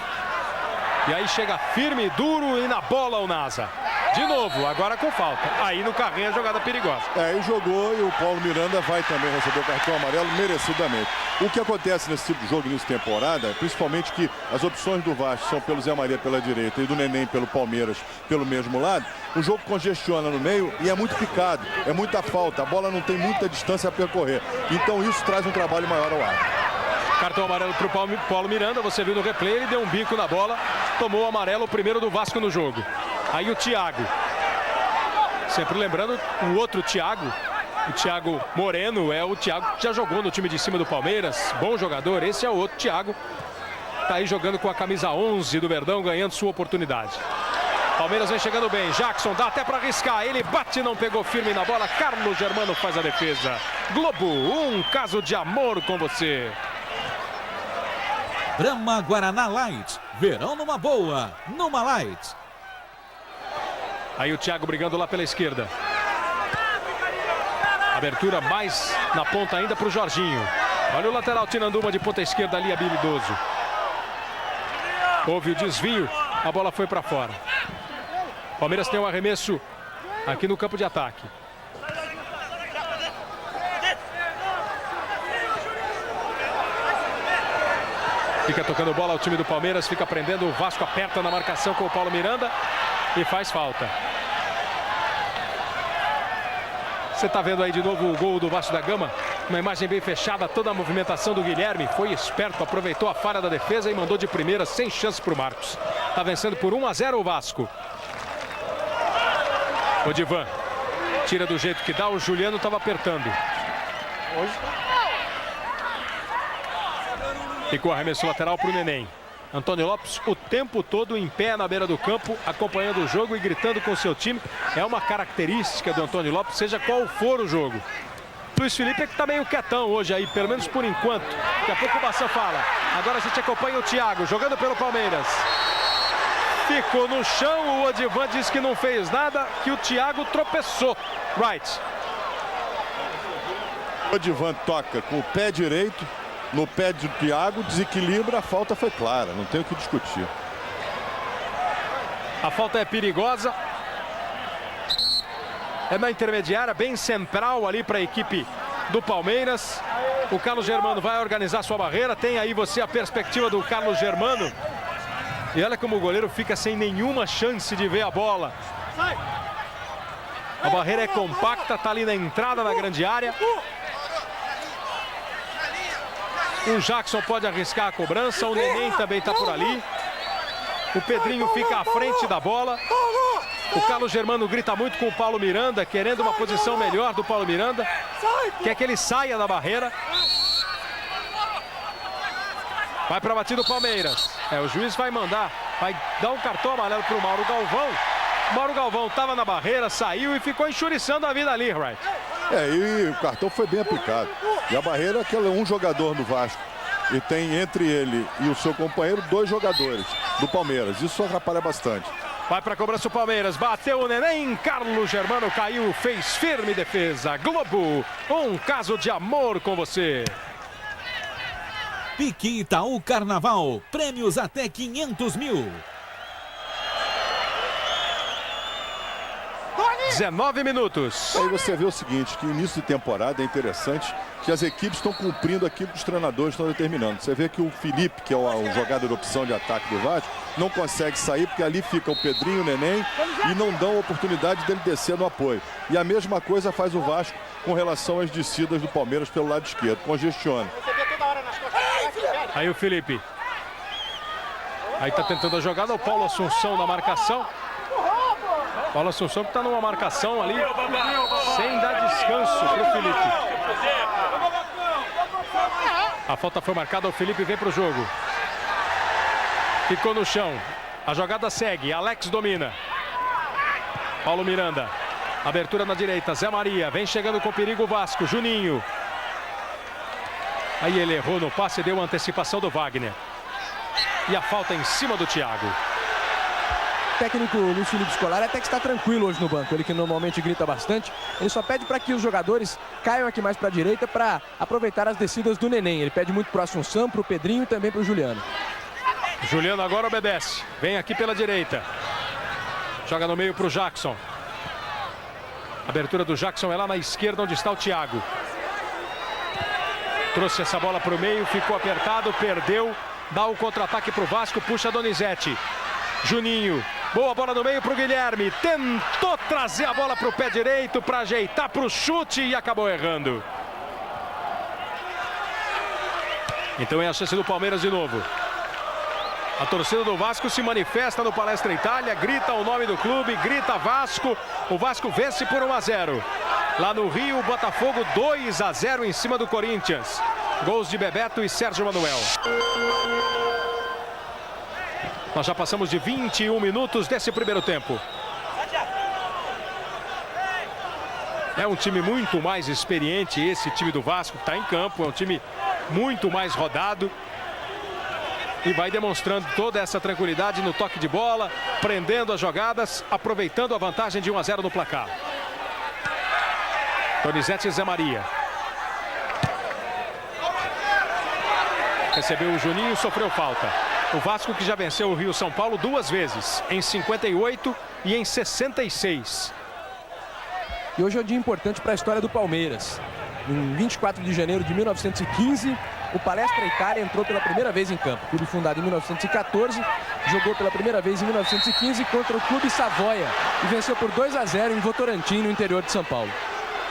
E aí chega firme, duro e na bola o Nasa. De novo, agora com falta. Aí no carrinho a jogada perigosa. Aí jogou e o Paulo Miranda vai também receber o cartão amarelo merecidamente. O que acontece nesse tipo de jogo, nessa temporada, principalmente que as opções do Vasco são pelo Zé Maria pela direita e do Neném pelo Palmeiras pelo mesmo lado, o jogo congestiona no meio e é muito picado, é muita falta, a bola não tem muita distância a percorrer. Então isso traz um trabalho maior ao árbitro. Cartão amarelo para o Paulo Miranda, você viu no replay, ele deu um bico na bola, tomou o amarelo, o primeiro do Vasco no jogo. Aí o Thiago. Sempre lembrando o outro Thiago. O Thiago Moreno é o Thiago que já jogou no time de cima do Palmeiras. Bom jogador. Esse é o outro Thiago. Tá aí jogando com a camisa 11 do Verdão, ganhando sua oportunidade. Palmeiras vem chegando bem. Jackson dá até para arriscar. Ele bate, não pegou firme na bola. Carlos Germano faz a defesa. Globo, um caso de amor com você. Brahma Guaraná Light. Verão numa boa. Numa Light. Aí o Thiago brigando lá pela esquerda. Abertura mais na ponta ainda para o Jorginho. Olha o lateral Tinanduma de ponta esquerda ali, habilidoso. Houve o desvio, a bola foi para fora. Palmeiras tem um arremesso aqui no campo de ataque. Fica tocando bola ao time do Palmeiras, fica prendendo. O Vasco aperta na marcação com o Paulo Miranda e faz falta. Você está vendo aí de novo o gol do Vasco da Gama. Uma imagem bem fechada, toda a movimentação do Guilherme. Foi esperto, aproveitou a falha da defesa e mandou de primeira, sem chance para o Marcos. Está vencendo por 1-0 o Vasco. O Divan tira do jeito que dá, o Juliano estava apertando. Ficou arremesso lateral para o Neném. Antônio Lopes o tempo todo em pé na beira do campo, acompanhando o jogo e gritando com o seu time. É uma característica do Antônio Lopes, seja qual for o jogo. Luiz Felipe é que tá meio quietão hoje aí, pelo menos por enquanto. Daqui a pouco o Bassan fala. Agora a gente acompanha o Thiago, jogando pelo Palmeiras. Ficou no chão, o Odivan disse que não fez nada, que o Thiago tropeçou. Right. O Odivan toca com o pé direito no pé do Thiago, desequilibra, a falta foi clara, não tem o que discutir. A falta é perigosa. É na intermediária, bem central ali para a equipe do Palmeiras. O Carlos Germano vai organizar sua barreira. Tem aí você a perspectiva do Carlos Germano. E olha como o goleiro fica sem nenhuma chance de ver a bola. A barreira é compacta, tá ali na entrada da grande área. O Jackson pode arriscar a cobrança, o Neném também está por ali. O Pedrinho fica à frente da bola. O Carlos Germano grita muito com o Paulo Miranda, querendo uma posição melhor do Paulo Miranda. Quer que ele saia da barreira. Vai para a batida do Palmeiras. O juiz vai mandar, vai dar um cartão amarelo para o Mauro Galvão. O Mauro Galvão estava na barreira, saiu e ficou enxuriçando a vida ali, right? E o cartão foi bem aplicado. E a barreira, aquela é um jogador do Vasco. E tem entre ele e o seu companheiro 2 jogadores do Palmeiras. Isso atrapalha bastante. Vai para a cobrança o Palmeiras. Bateu o Neném. Carlos Germano caiu, fez firme defesa. Globo, um caso de amor com você. Pique Itaú Carnaval. Prêmios até 500 mil. 19 minutos. Aí você vê o seguinte, que o início de temporada é interessante, que as equipes estão cumprindo aquilo que os treinadores estão determinando. Você vê que o Felipe, que é o jogador de opção de ataque do Vasco, não consegue sair, porque ali fica o Pedrinho, o Neném, e não dão oportunidade dele descer no apoio. E a mesma coisa faz o Vasco com relação às descidas do Palmeiras pelo lado esquerdo, congestiona. Aí o Felipe. Aí tá tentando a jogada, o Paulo Assunção na marcação. Paulo Assunção que está numa marcação ali, sem dar descanso para o Felipe. A falta foi marcada, o Felipe vem para o jogo. Ficou no chão. A jogada segue, Alex domina. Paulo Miranda. Abertura na direita, Zé Maria. Vem chegando com perigo o Vasco, Juninho. Aí ele errou no passe e deu uma antecipação do Wagner. E a falta em cima do Thiago. O técnico Luiz Felipe Scolari até que está tranquilo hoje no banco. Ele que normalmente grita bastante. Ele só pede para que os jogadores caiam aqui mais para a direita para aproveitar as descidas do Neném. Ele pede muito para o Assunção, para o Pedrinho e também para o Juliano. Juliano agora obedece. Vem aqui pela direita. Joga no meio para o Jackson. Abertura do Jackson é lá na esquerda onde está o Thiago. Trouxe essa bola para o meio, ficou apertado, perdeu. Dá o contra-ataque para o Vasco, puxa Donizete. Juninho. Boa bola no meio para o Guilherme. Tentou trazer a bola para o pé direito para ajeitar para o chute e acabou errando. Então é a chance do Palmeiras de novo. A torcida do Vasco se manifesta no Palestra Itália, grita o nome do clube, grita Vasco. O Vasco vence por 1-0. Lá no Rio, o Botafogo 2-0 em cima do Corinthians. Gols de Bebeto e Sérgio Manuel. Nós já passamos de 21 minutos desse primeiro tempo. É um time muito mais experiente, esse time do Vasco que está em campo. É um time muito mais rodado. E vai demonstrando toda essa tranquilidade no toque de bola, prendendo as jogadas, aproveitando a vantagem de 1-0 no placar. Donizete e Zé Maria. Recebeu o Juninho, sofreu falta. O Vasco que já venceu o Rio São Paulo 2 vezes, em 58 e em 66. E hoje é um dia importante para a história do Palmeiras. Em 24 de janeiro de 1915, o Palestra Itália entrou pela primeira vez em campo. Clube fundado em 1914, jogou pela primeira vez em 1915 contra o Clube Savoia e venceu por 2-0 em Votorantim, no interior de São Paulo.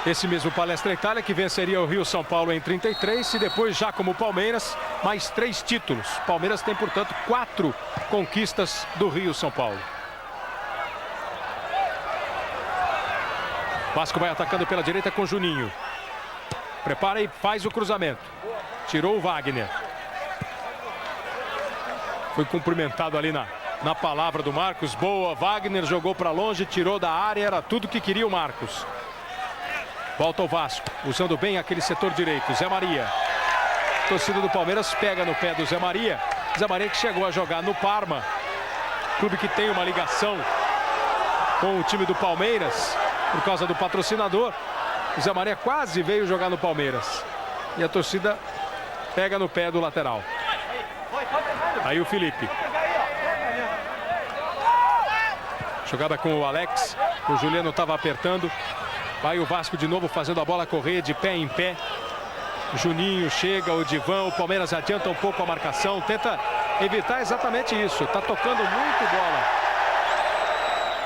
Esse mesmo Palestra Itália que venceria o Rio São Paulo em 33 e depois, já como Palmeiras, mais 3 títulos. Palmeiras tem, portanto, 4 conquistas do Rio São Paulo. Vasco vai atacando pela direita com Juninho. Prepara e faz o cruzamento. Tirou o Wagner. Foi cumprimentado ali na palavra do Marcos. Boa, Wagner jogou para longe, tirou da área, era tudo que queria o Marcos. Volta o Vasco, usando bem aquele setor direito. Zé Maria. A torcida do Palmeiras pega no pé do Zé Maria. Zé Maria que chegou a jogar no Parma. Clube que tem uma ligação com o time do Palmeiras por causa do patrocinador. O Zé Maria quase veio jogar no Palmeiras. E a torcida pega no pé do lateral. Aí o Felipe. Jogada com o Alex. O Juliano estava apertando. Vai o Vasco de novo fazendo a bola correr de pé em pé. Juninho chega, o Divan, o Palmeiras adianta um pouco a marcação. Tenta evitar exatamente isso. Tá tocando muito bola.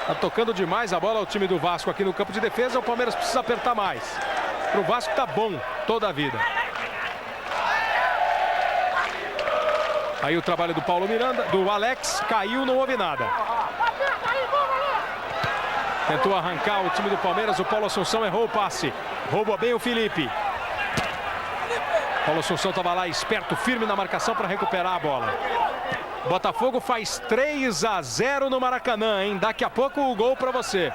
Tá tocando demais a bola o time do Vasco aqui no campo de defesa. O Palmeiras precisa apertar mais. Pro Vasco tá bom toda a vida. Aí o trabalho do Paulo Miranda, do Alex, caiu, não houve nada. Tentou arrancar o time do Palmeiras, o Paulo Assunção errou o passe. Rouba bem o Felipe. Paulo Assunção estava lá esperto, firme na marcação para recuperar a bola. Botafogo faz 3-0 no Maracanã, hein? Daqui a pouco o gol para você.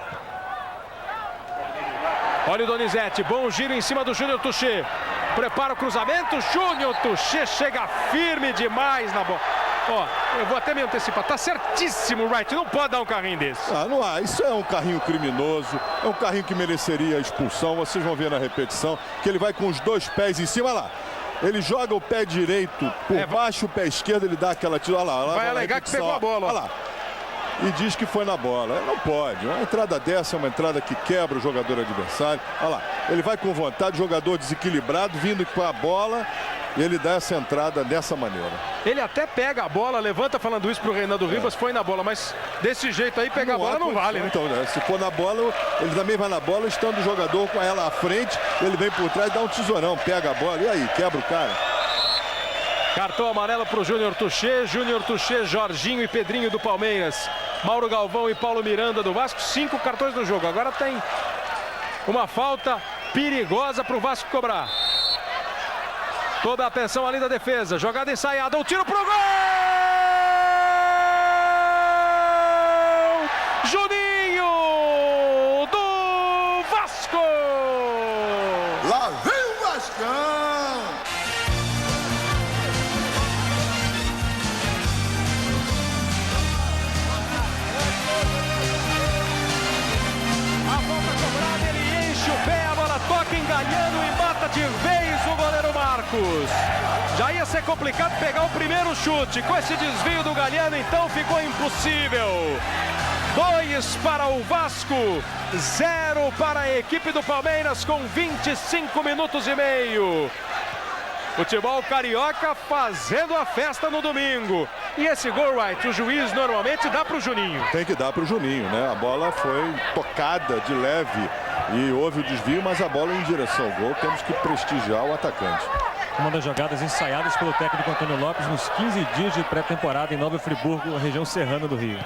Olha o Donizete, bom giro em cima do Júnior Touché. Prepara o cruzamento, Júnior Touché chega firme demais na bola. Ó, eu vou até me antecipar, tá certíssimo o Wright, não pode dar um carrinho desse. Não há, isso é um carrinho criminoso, é um carrinho que mereceria a expulsão, vocês vão ver na repetição, que ele vai com os 2 pés em cima, lá. Ele joga o pé direito por baixo, o pé esquerdo, ele dá aquela tira, olha lá. Vai alegar que pegou a bola, olha lá. E diz que foi na bola. Não pode. Uma entrada dessa é uma entrada que quebra o jogador adversário. Olha lá. Ele vai com vontade, jogador desequilibrado, vindo com a bola. E ele dá essa entrada dessa maneira. Ele até pega a bola, levanta falando isso pro Reinaldo Ribas, foi na bola. Mas desse jeito aí, pegar a bola não vale, né? Então, se for na bola, ele também vai na bola, estando o jogador com ela à frente. Ele vem por trás, dá um tesourão, pega a bola. E aí, quebra o cara. Cartão amarelo para o Júnior Touché. Júnior Touché, Jorginho e Pedrinho do Palmeiras. Mauro Galvão e Paulo Miranda do Vasco. 5 cartões no jogo. Agora tem uma falta perigosa para o Vasco cobrar. Toda a atenção ali da defesa. Jogada ensaiada. O tiro pro gol! Juninho do Vasco! Lá vem o Vascão! Toca enganhando e mata de vez o goleiro Marcos. Já ia ser complicado pegar o primeiro chute. Com esse desvio do Galhardo, então ficou impossível. 2 para o Vasco, 0 para a equipe do Palmeiras com 25 minutos e meio. Futebol carioca fazendo a festa no domingo. E esse gol, Wright, o juiz normalmente dá para o Juninho. Tem que dar para o Juninho, né? A bola foi tocada de leve e houve o desvio, mas a bola em direção ao gol. Temos que prestigiar o atacante. Uma das jogadas ensaiadas pelo técnico Antônio Lopes nos 15 dias de pré-temporada em Nova Friburgo, região serrana do Rio.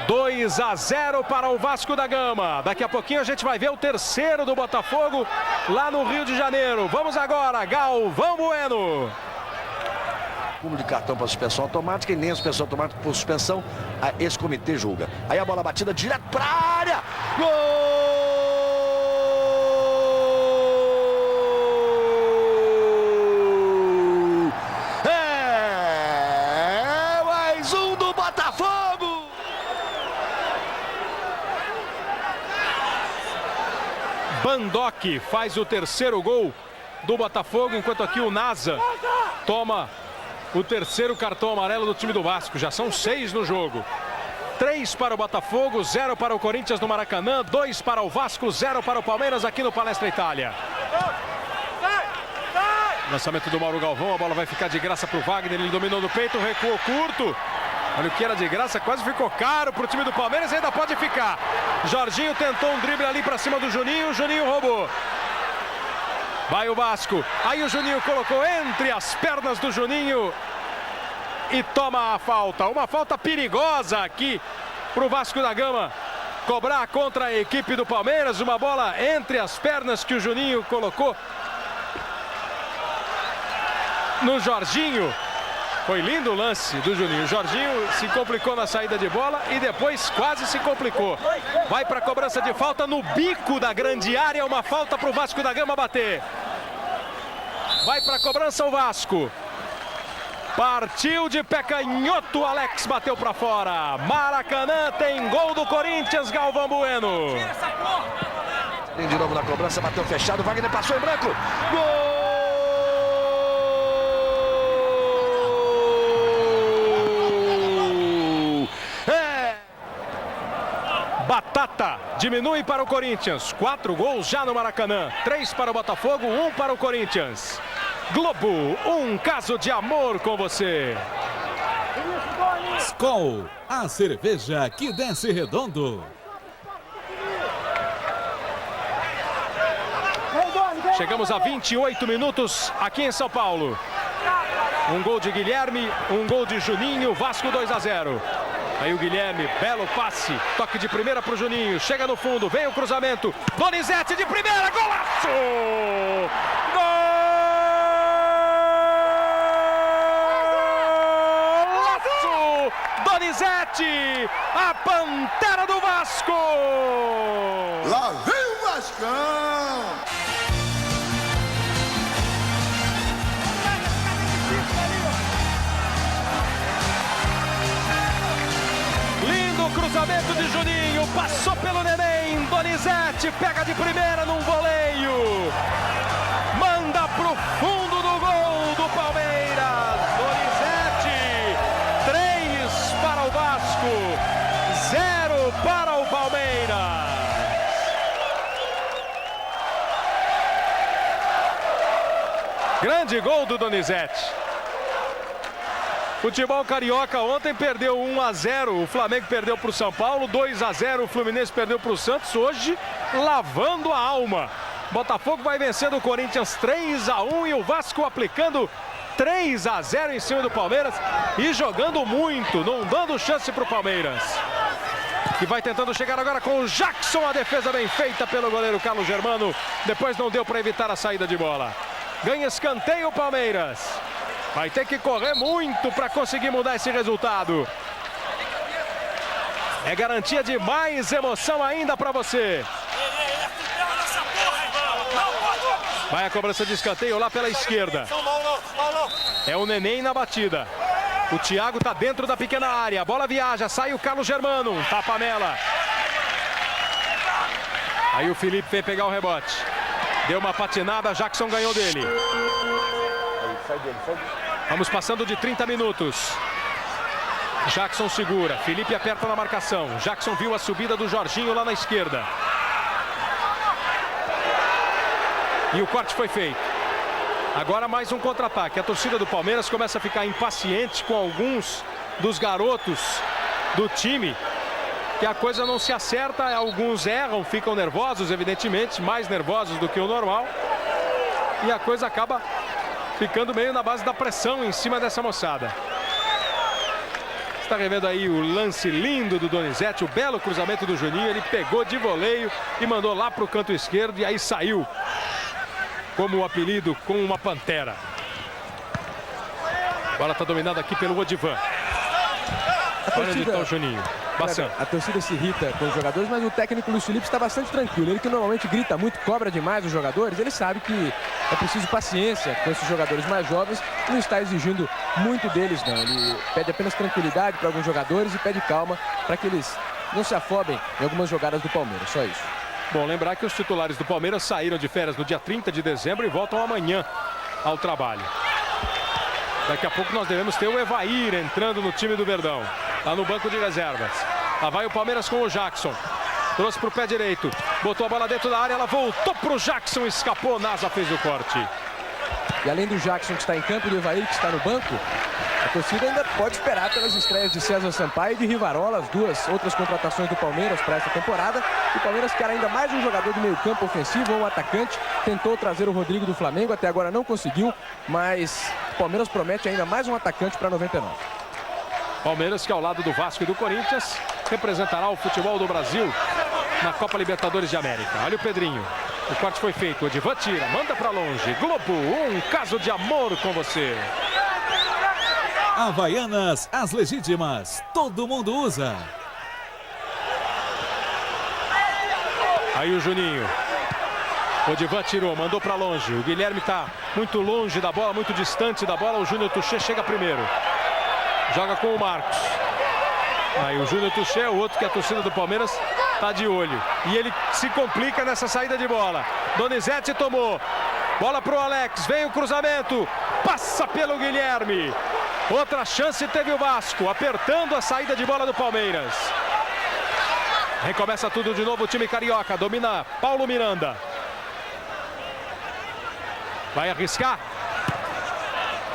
2-0 para o Vasco da Gama. Daqui a pouquinho a gente vai ver o terceiro do Botafogo lá no Rio de Janeiro. Vamos agora, Galvão Bueno. De cartão para suspensão automática e nem a suspensão automática por suspensão, esse comitê julga. Aí a bola batida direto para a área. Gol! É mais um do Botafogo! Bandock faz o terceiro gol do Botafogo, enquanto aqui o Nasa toma o terceiro cartão amarelo do time do Vasco. Já são 6 no jogo. 3 para o Botafogo, 0 para o Corinthians no Maracanã, 2 para o Vasco, 0 para o Palmeiras aqui no Palestra Itália. Lançamento do Mauro Galvão, a bola vai ficar de graça para o Wagner, ele dominou no peito, recuou curto. Olha o que era de graça, quase ficou caro para o time do Palmeiras, ainda pode ficar. Jorginho tentou um drible ali para cima do Juninho, o Juninho roubou. Vai o Vasco, aí o Juninho colocou entre as pernas do Juninho e toma a falta. Uma falta perigosa aqui para o Vasco da Gama cobrar contra a equipe do Palmeiras. Uma bola entre as pernas que o Juninho colocou no Jorginho. Foi lindo o lance do Juninho. O Jorginho se complicou na saída de bola e depois quase se complicou. Vai para a cobrança de falta no bico da grande área. Uma falta para o Vasco da Gama bater. Vai para a cobrança o Vasco. Partiu de pé canhoto. Alex bateu para fora. Maracanã tem gol do Corinthians. Galvão Bueno. De novo na cobrança. Bateu fechado. Wagner passou em branco. Gol! Batata diminui para o Corinthians. 4 gols já no Maracanã. 3 para o Botafogo, 1 para o Corinthians. Globo, um caso de amor com você. Skol, a cerveja que desce redondo. Chegamos a 28 minutos aqui em São Paulo. Um gol de Guilherme, um gol de Juninho. Vasco 2-0. Aí o Guilherme, belo passe, toque de primeira para o Juninho, chega no fundo, vem o cruzamento, Donizete de primeira, golaço! Golaço! Donizete, a pantera do Vasco! Lá vem o Vascão! Cruzamento de Juninho, passou pelo Neném, Donizete pega de primeira num voleio, manda pro fundo do gol do Palmeiras. Donizete, 3 para o Vasco, 0 para o Palmeiras. Grande gol do Donizete. Futebol carioca ontem perdeu 1-0, o Flamengo perdeu para o São Paulo, 2-0, o Fluminense perdeu para o Santos, hoje lavando a alma. Botafogo vai vencendo o Corinthians 3-1 e o Vasco aplicando 3-0 em cima do Palmeiras e jogando muito, não dando chance para o Palmeiras. Que vai tentando chegar agora com o Jackson, a defesa bem feita pelo goleiro Carlos Germano, depois não deu para evitar a saída de bola. Ganha escanteio o Palmeiras. Vai ter que correr muito para conseguir mudar esse resultado. É garantia de mais emoção ainda para você. Vai a cobrança de escanteio lá pela esquerda. É o Neném na batida. O Thiago está dentro da pequena área. A bola viaja, sai o Carlos Germano. Tapa a Mela. Aí o Felipe veio pegar o rebote. Deu uma patinada, Jackson ganhou dele. Vamos passando de 30 minutos. Jackson segura, Felipe aperta na marcação. Jackson viu a subida do Jorginho lá na esquerda. E o corte foi feito. Agora mais um contra-ataque. A torcida do Palmeiras começa a ficar impaciente com alguns dos garotos do time. Que a coisa não se acerta, alguns erram, ficam nervosos, evidentemente, mais nervosos do que o normal. e a coisa acaba ficando meio na base da pressão em cima dessa moçada. Está revendo aí o lance lindo do Donizete, o belo cruzamento do Juninho. Ele pegou de voleio e mandou lá para o canto esquerdo e aí saiu como o apelido, com uma pantera. A bola está dominada aqui pelo Odivan. Olha onde está o Juninho. A torcida se irrita com os jogadores, mas o técnico Luiz Felipe está bastante tranquilo. Ele que normalmente grita muito, cobra demais os jogadores, ele sabe que é preciso paciência com esses jogadores mais jovens. Não está exigindo muito deles, não. Ele pede apenas tranquilidade para alguns jogadores e pede calma para que eles não se afobem em algumas jogadas do Palmeiras, só isso. Bom, lembrar que os titulares do Palmeiras saíram de férias no dia 30 de dezembro e voltam amanhã ao trabalho. Daqui a pouco nós devemos ter o Evair entrando no time do Verdão, lá no banco de reservas. Lá vai o Palmeiras com o Jackson. Trouxe para o pé direito. Botou a bola dentro da área, ela voltou para o Jackson, escapou, Nasa fez o corte. E além do Jackson que está em campo e do Evair que está no banco, a torcida ainda pode esperar pelas estreias de César Sampaio e de Rivarola, as duas outras contratações do Palmeiras para essa temporada. O Palmeiras quer ainda mais um jogador de meio campo ofensivo, um atacante. Tentou trazer o Rodrigo do Flamengo, até agora não conseguiu, mas o Palmeiras promete ainda mais um atacante para 99. Palmeiras que ao lado do Vasco e do Corinthians representará o futebol do Brasil na Copa Libertadores de América. Olha o Pedrinho. O corte foi feito. O Odivan tira, manda para longe. Globo, um caso de amor com você. Havaianas, as legítimas. Todo mundo usa. Aí o Juninho. O Odivan tirou, mandou para longe. O Guilherme está muito longe da bola, muito distante da bola. O Júnior Tuchê chega primeiro. Joga com o Marcos. Aí o Júnior Tuchê, o outro que a torcida do Palmeiras está de olho. E ele se complica nessa saída de bola. Donizete tomou. Bola para o Alex. Vem o cruzamento. Passa pelo Guilherme. Outra chance teve o Vasco, apertando a saída de bola do Palmeiras. Recomeça tudo de novo o time carioca. Domina Paulo Miranda. Vai arriscar.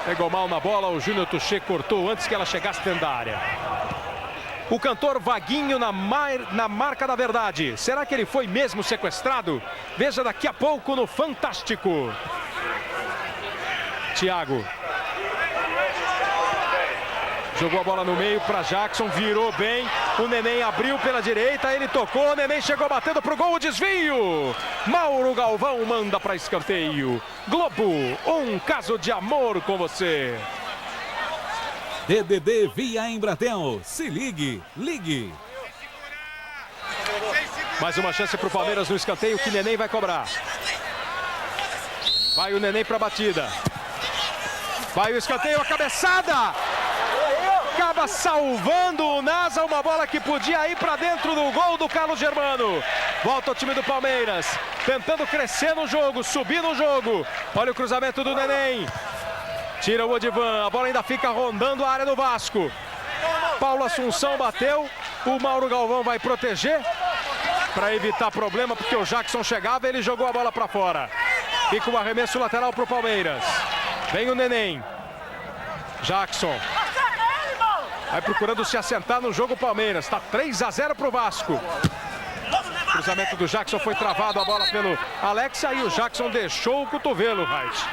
Pegou mal na bola, o Júnior Tuchê cortou antes que ela chegasse dentro da área. O cantor Vaguinho na marca da verdade. Será que ele foi mesmo sequestrado? Veja daqui a pouco no Fantástico. Thiago. Jogou a bola no meio para Jackson, virou bem. O Neném abriu pela direita, ele tocou, o Neném chegou batendo pro gol, o desvio. Mauro Galvão manda para escanteio. Globo, um caso de amor com você. DDD via Embratel. Se ligue, ligue. Mais uma chance para o Palmeiras no escanteio que Neném vai cobrar. Vai o Neném para a batida. Vai o escanteio, a cabeçada. Acaba salvando o Nasa, uma bola que podia ir para dentro do gol do Carlos Germano. Volta o time do Palmeiras, tentando crescer no jogo, subir no jogo. Olha o cruzamento do Neném. Tira o Odivan, a bola ainda fica rondando a área do Vasco. Paulo Assunção bateu, o Mauro Galvão vai proteger para evitar problema, porque o Jackson chegava, ele jogou a bola para fora. Fica o arremesso lateral para o Palmeiras. Vem o Neném. Jackson. Vai procurando se assentar no jogo Palmeiras. Está 3-0 para o Vasco. O cruzamento do Jackson foi travado, a bola pelo Alex. Aí o Jackson deixou o cotovelo, Wright.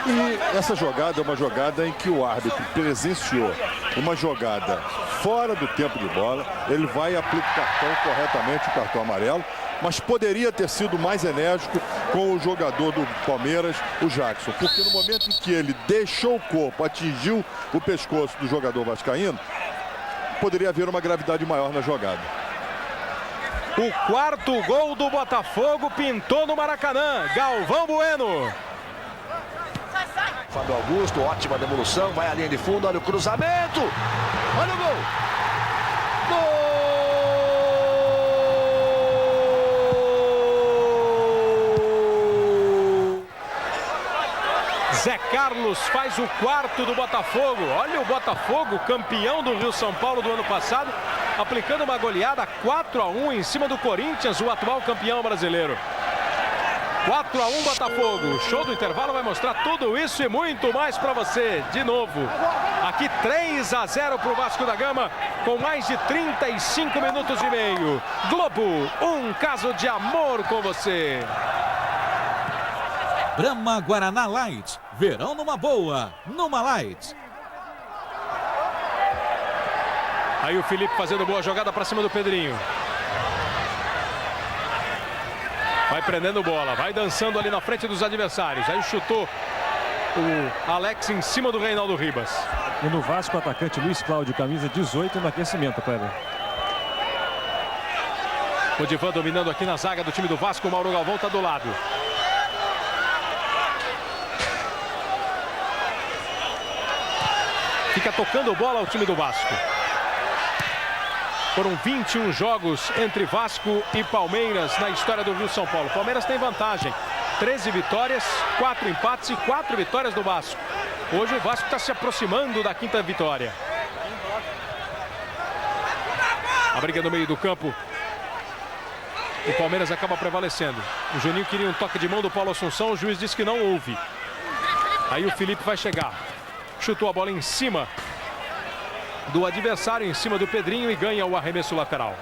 E essa jogada é uma jogada em que o árbitro presenciou uma jogada fora do tempo de bola. Ele vai aplicar o cartão corretamente, o cartão amarelo. Mas poderia ter sido mais enérgico com o jogador do Palmeiras, o Jackson. Porque no momento em que ele deixou o corpo, atingiu o pescoço do jogador vascaíno, poderia haver uma gravidade maior na jogada. O quarto gol do Botafogo pintou no Maracanã. Galvão Bueno. Fábio Augusto, ótima devolução, vai à linha de fundo, olha o cruzamento. Olha o gol. Gol! Zé Carlos faz o quarto do Botafogo. Olha o Botafogo, campeão do Rio São Paulo do ano passado, aplicando uma goleada 4-1 em cima do Corinthians, o atual campeão brasileiro. 4-1 Botafogo. O show do intervalo vai mostrar tudo isso e muito mais para você. De novo, Aqui 3-0 para o Vasco da Gama, com mais de 35 minutos e meio. Globo, um caso de amor com você. Brahma Guaraná Light. Verão numa boa, numa Light. Aí o Felipe fazendo boa jogada para cima do Pedrinho. Vai prendendo bola, vai dançando ali na frente dos adversários. Aí chutou o Alex em cima do Reinaldo Ribas. E no Vasco, o atacante Luiz Cláudio, camisa 18 no aquecimento, Kleber. O Divan dominando aqui na zaga do time do Vasco. O Mauro Galvão está do lado. Fica tocando bola ao time do Vasco. Foram 21 jogos entre Vasco e Palmeiras na história do Rio São Paulo. Palmeiras tem vantagem. 13 vitórias, 4 empates e 4 vitórias do Vasco. Hoje o Vasco está se aproximando da quinta vitória. A briga no meio do campo. O Palmeiras acaba prevalecendo. O Juninho queria um toque de mão do Paulo Assunção. O juiz disse que não houve. Aí o Felipe vai chegar. Chutou a bola em cima do adversário, em cima do Pedrinho, e ganha o arremesso lateral.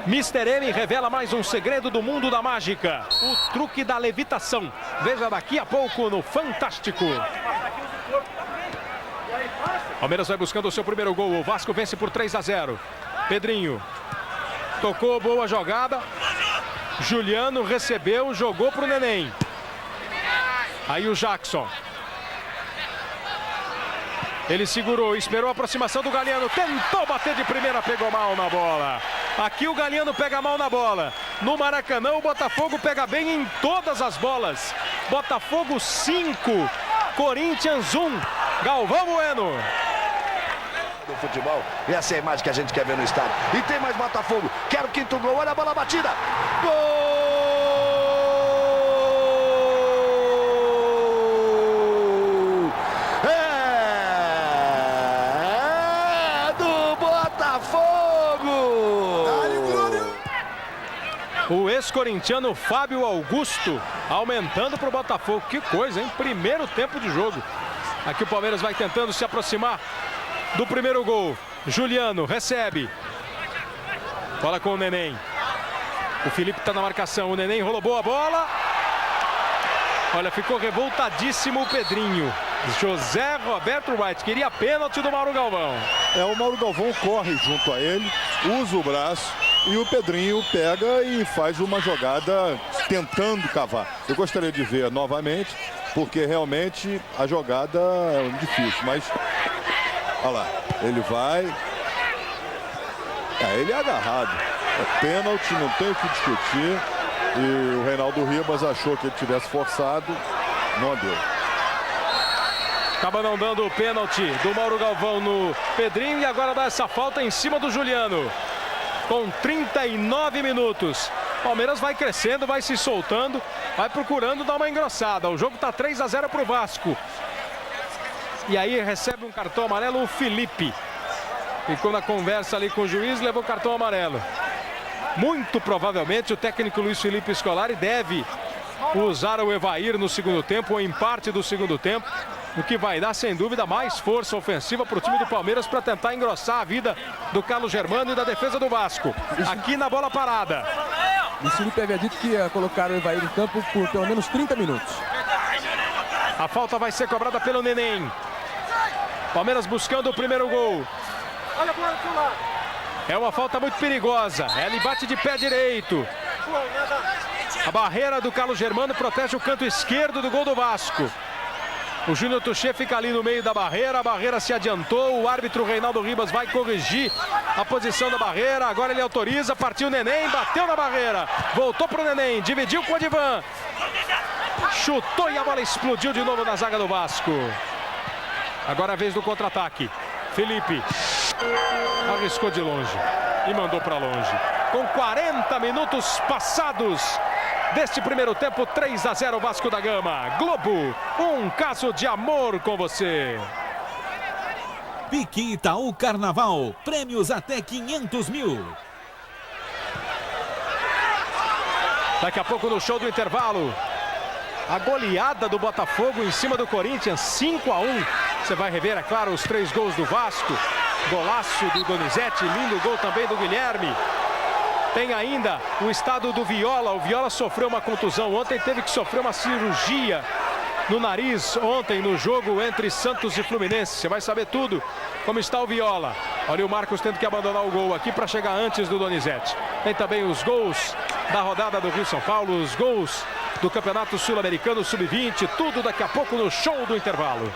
Mr. M revela mais um segredo do mundo da mágica. O truque da levitação. Veja daqui a pouco no Fantástico. Palmeiras vai buscando o seu primeiro gol. O Vasco vence por 3-0. Pedrinho tocou, boa jogada. Juliano recebeu, jogou para o Neném. Aí o Jackson. Ele segurou, esperou a aproximação do Galiano. Tentou bater de primeira, pegou mal na bola. Aqui o Galiano pega mal na bola. No Maracanã o Botafogo pega bem em todas as bolas. Botafogo 5, Corinthians 1. Galvão Bueno. Do futebol, essa é a imagem que a gente quer ver no estádio. E tem mais Botafogo. Quero o quinto gol, olha a bola batida. Gol! O ex-corintiano Fábio Augusto aumentando para o Botafogo. Que coisa, hein? Primeiro tempo de jogo. Aqui o Palmeiras vai tentando se aproximar do primeiro gol. Juliano recebe. Bola com o Neném. O Felipe está na marcação. O Neném rolou boa bola. Olha, ficou revoltadíssimo o Pedrinho. José Roberto White queria pênalti do Mauro Galvão. O Mauro Galvão corre junto a ele, usa o braço. E o Pedrinho pega e faz uma jogada tentando cavar. Eu gostaria de ver novamente, porque realmente a jogada é difícil. Mas, olha lá, ele vai. Ele é agarrado. É pênalti, não tem o que discutir. E o Reinaldo Ribas achou que ele tivesse forçado, não deu. Acaba não dando o pênalti do Mauro Galvão no Pedrinho e agora dá essa falta em cima do Juliano. Com 39 minutos. Palmeiras vai crescendo, vai se soltando, vai procurando dar uma engrossada. O jogo está 3-0 para o Vasco. E aí recebe um cartão amarelo o Felipe. Ficou na conversa ali com o juiz, levou cartão amarelo. Muito provavelmente o técnico Luiz Felipe Scolari deve usar o Evair no segundo tempo, ou em parte do segundo tempo. O que vai dar, sem dúvida, mais força ofensiva para o time do Palmeiras para tentar engrossar a vida do Carlos Germano e da defesa do Vasco. Aqui na bola parada. O Felipe havia dito que ia colocar o Evair em campo por pelo menos 30 minutos. A falta vai ser cobrada pelo Neném. Palmeiras buscando o primeiro gol. É uma falta muito perigosa. Ele bate de pé direito. A barreira do Carlos Germano protege o canto esquerdo do gol do Vasco. O Júnior Tuchê fica ali no meio da barreira, a barreira se adiantou, o árbitro Reinaldo Ribas vai corrigir a posição da barreira, agora ele autoriza, partiu o Neném, bateu na barreira, voltou pro Neném, dividiu com o Adivan, chutou e a bola explodiu de novo na zaga do Vasco. Agora a vez do contra-ataque, Felipe arriscou de longe e mandou para longe. Com 40 minutos passados deste primeiro tempo, 3-0 Vasco da Gama. Globo, um caso de amor com você. Pique Itaú Carnaval, prêmios até 500 mil. Daqui a pouco no show do intervalo, A goleada do Botafogo em cima do Corinthians, 5-1. Você vai rever, é claro, os 3 gols do Vasco. Golaço do Donizete, lindo gol também do Guilherme. Tem ainda o estado do Viola. O Viola sofreu uma contusão ontem, teve que sofrer uma cirurgia no nariz ontem no jogo entre Santos e Fluminense. Você vai saber tudo como está o Viola. Olha o Marcos tendo que abandonar o gol aqui para chegar antes do Donizete. Tem também os gols da rodada do Rio São Paulo, os gols do Campeonato Sul-Americano Sub-20, tudo daqui a pouco no show do intervalo.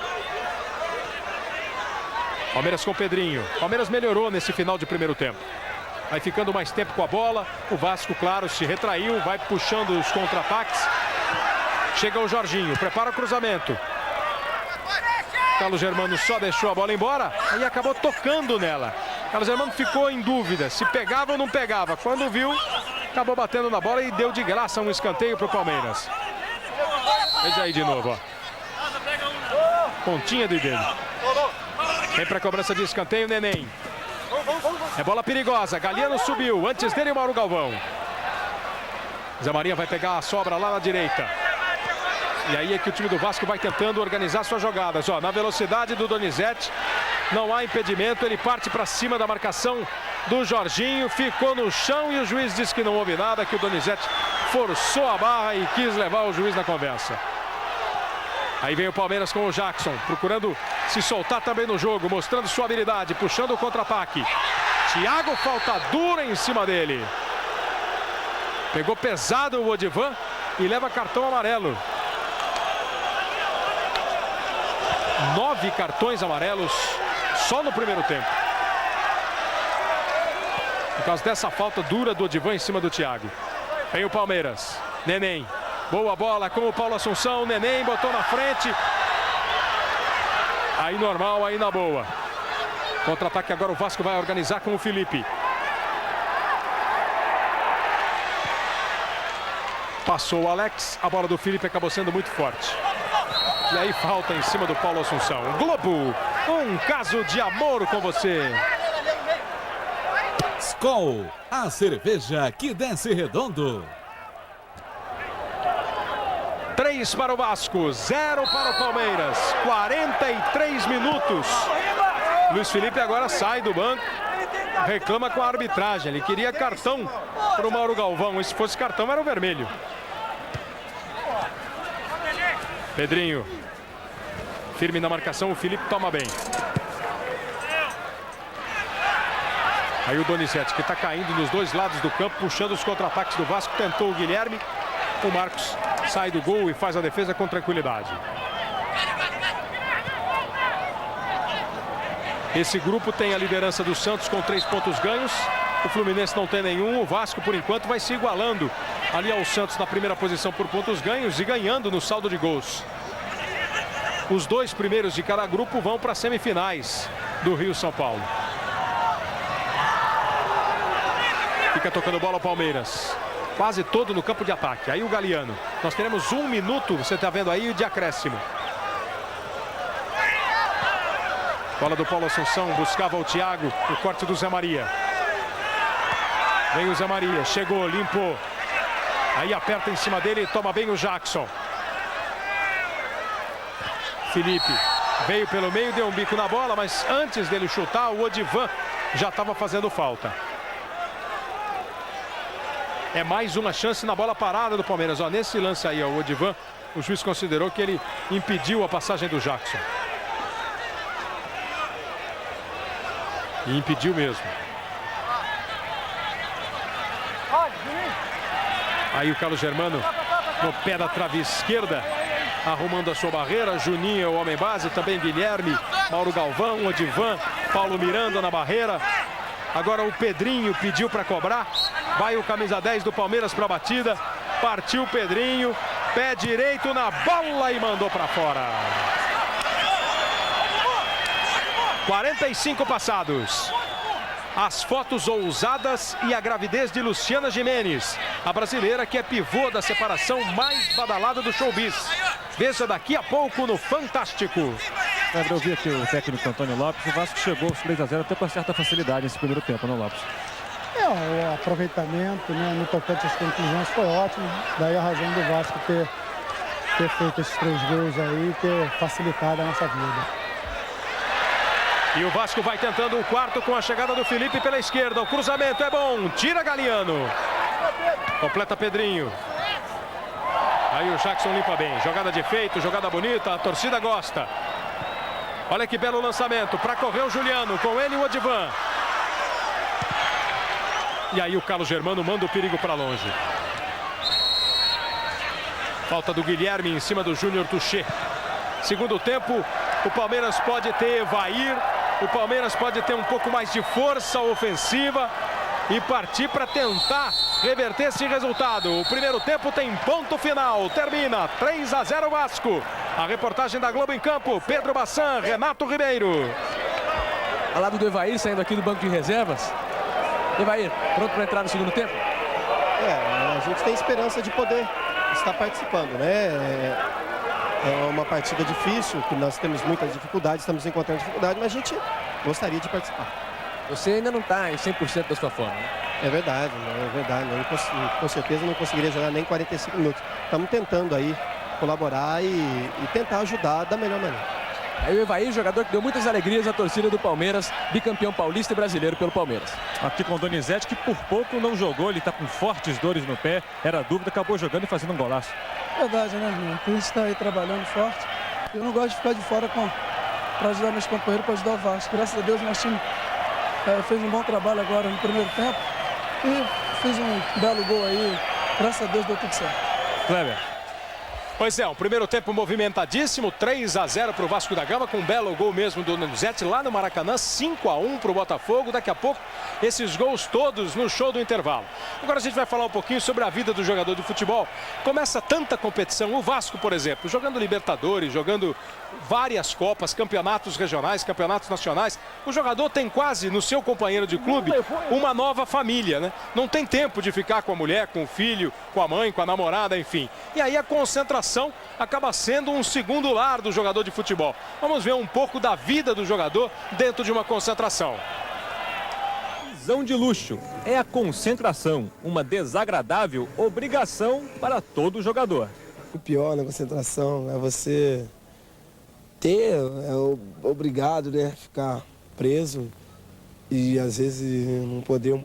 Palmeiras com o Pedrinho. Palmeiras melhorou nesse final de primeiro tempo. Vai ficando mais tempo com a bola. O Vasco, claro, se retraiu, vai puxando os contra-ataques. Chega o Jorginho, prepara o cruzamento. Carlos Germano só deixou a bola embora e acabou tocando nela. Carlos Germano ficou em dúvida se pegava ou não pegava. Quando viu, acabou batendo na bola e deu de graça um escanteio para o Palmeiras. Veja aí de novo, ó. Pontinha do dedo. Vem para a cobrança de escanteio, Neném. É bola perigosa, Galiano subiu. Antes dele, o Mauro Galvão. Zé Maria vai pegar a sobra lá na direita. E aí é que o time do Vasco vai tentando organizar suas jogadas. Ó, na velocidade do Donizete, não há impedimento. Ele parte para cima da marcação do Jorginho. Ficou no chão e o juiz disse que não houve nada, que o Donizete forçou a barra e quis levar o juiz na conversa. Aí vem o Palmeiras com o Jackson, procurando se soltar também no jogo, mostrando sua habilidade, puxando o contra-ataque. Thiago, falta dura em cima dele. Pegou pesado o Odivan e leva cartão amarelo. 9 cartões amarelos só no primeiro tempo. Por causa dessa falta dura do Odivan em cima do Thiago. Vem o Palmeiras. Neném. Boa bola com o Paulo Assunção. Neném botou na frente. Aí normal, aí na boa. Contra-ataque agora o Vasco vai organizar com o Felipe. Passou o Alex. A bola do Felipe acabou sendo muito forte. E aí falta em cima do Paulo Assunção. Globo, um caso de amor com você. Skol, a cerveja que desce redondo. 3 para o Vasco, 0 para o Palmeiras. 43 minutos. Luiz Felipe agora sai do banco. Reclama com a arbitragem. Ele queria cartão para o Mauro Galvão. E se fosse cartão era o vermelho. Pedrinho. Firme na marcação, o Felipe toma bem. Aí o Donizete, que está caindo nos dois lados do campo, puxando os contra-ataques do Vasco. Tentou o Guilherme. O Marcos sai do gol e faz a defesa com tranquilidade. Esse grupo tem a liderança do Santos com 3 pontos ganhos. O Fluminense não tem nenhum. O Vasco, por enquanto, vai se igualando ali ao Santos na primeira posição por pontos ganhos e ganhando no saldo de gols. Os 2 primeiros de cada grupo vão para as semifinais do Rio São Paulo. Fica tocando bola o Palmeiras. Quase todo no campo de ataque. Aí o Galiano. Nós teremos 1 minuto, você está vendo aí, de acréscimo. Bola do Paulo Assunção, buscava o Thiago, o corte do Zé Maria. Vem o Zé Maria, chegou, limpou. Aí aperta em cima dele e toma bem o Jackson. Felipe veio pelo meio, deu um bico na bola, mas antes dele chutar, o Odivan já estava fazendo falta. É mais uma chance na bola parada do Palmeiras. Ó, nesse lance aí, ó, o Odivan, o juiz considerou que ele impediu a passagem do Jackson. E impediu mesmo. Aí o Carlos Germano no pé da trave esquerda, arrumando a sua barreira. Juninho, o homem base, também Guilherme, Mauro Galvão, Odivan, Paulo Miranda na barreira. Agora o Pedrinho pediu para cobrar. Vai o camisa 10 do Palmeiras para a batida. Partiu o Pedrinho. Pé direito na bola e mandou para fora. 45 passados. As fotos ousadas e a gravidez de Luciana Gimenez. A brasileira que é pivô da separação mais badalada do showbiz. Veja daqui a pouco no Fantástico. Eu vi aqui o técnico Antônio Lopes. O Vasco chegou aos 3-0 até com certa facilidade nesse primeiro tempo, não, Lopes? O aproveitamento, né, no tocante às conclusões foi ótimo. Daí a razão do Vasco ter ter feito esses 3 gols aí e ter facilitado a nossa vida. E o Vasco vai tentando o quarto com a chegada do Felipe pela esquerda. O cruzamento é bom, tira Galiano. Completa Pedrinho. Aí o Jackson limpa bem. Jogada de efeito, jogada bonita, a torcida gosta. Olha que belo lançamento para correr o Juliano, com ele o Odivan. E aí o Carlos Germano manda o perigo para longe. Falta do Guilherme em cima do Júnior Touché. Segundo tempo, o Palmeiras pode ter Evair. O Palmeiras pode ter um pouco mais de força ofensiva e partir para tentar reverter esse resultado. O primeiro tempo tem ponto final. Termina 3-0 Vasco. A reportagem da Globo em campo. Pedro Bassan, Renato Ribeiro. Ao lado do Evair, saindo aqui do banco de reservas. Evair, pronto para entrar no segundo tempo? A gente tem esperança de poder estar participando, né? É uma partida difícil, que nós temos muitas dificuldades, estamos encontrando dificuldade, mas a gente gostaria de participar. Você ainda não está em 100% da sua forma, né? É verdade, é verdade. Eu com certeza não conseguiria jogar nem 45 minutos. Estamos tentando aí colaborar e tentar ajudar da melhor maneira. Aí o Evair, jogador que deu muitas alegrias à torcida do Palmeiras, bicampeão paulista e brasileiro pelo Palmeiras. Aqui com o Donizete, que por pouco não jogou, ele está com fortes dores no pé, era dúvida, acabou jogando e fazendo um golaço. Verdade, né, Juninho? A gente está aí trabalhando forte. Eu não gosto de ficar de fora para ajudar meus companheiros, para ajudar o Vasco. Graças a Deus, nosso time fez um bom trabalho agora no primeiro tempo e fiz um belo gol aí. Graças a Deus deu tudo certo. Kleber. Pois é, um primeiro tempo movimentadíssimo, 3-0 para o Vasco da Gama, com um belo gol mesmo do Donizete lá no Maracanã, 5-1 para o Botafogo. Daqui a pouco, esses gols todos no show do intervalo. Agora a gente vai falar um pouquinho sobre a vida do jogador de futebol. Começa tanta competição, o Vasco, por exemplo, jogando Libertadores, jogando várias Copas, campeonatos regionais, campeonatos nacionais. O jogador tem quase, no seu companheiro de clube, uma nova família, né? Não tem tempo de ficar com a mulher, com o filho, com a mãe, com a namorada, enfim. E aí a concentração acaba sendo um segundo lar do jogador de futebol. Vamos ver um pouco da vida do jogador dentro de uma concentração. Visão de luxo é a concentração, uma desagradável obrigação para todo jogador. O pior na concentração é você obrigado, né, ficar preso e às vezes não poder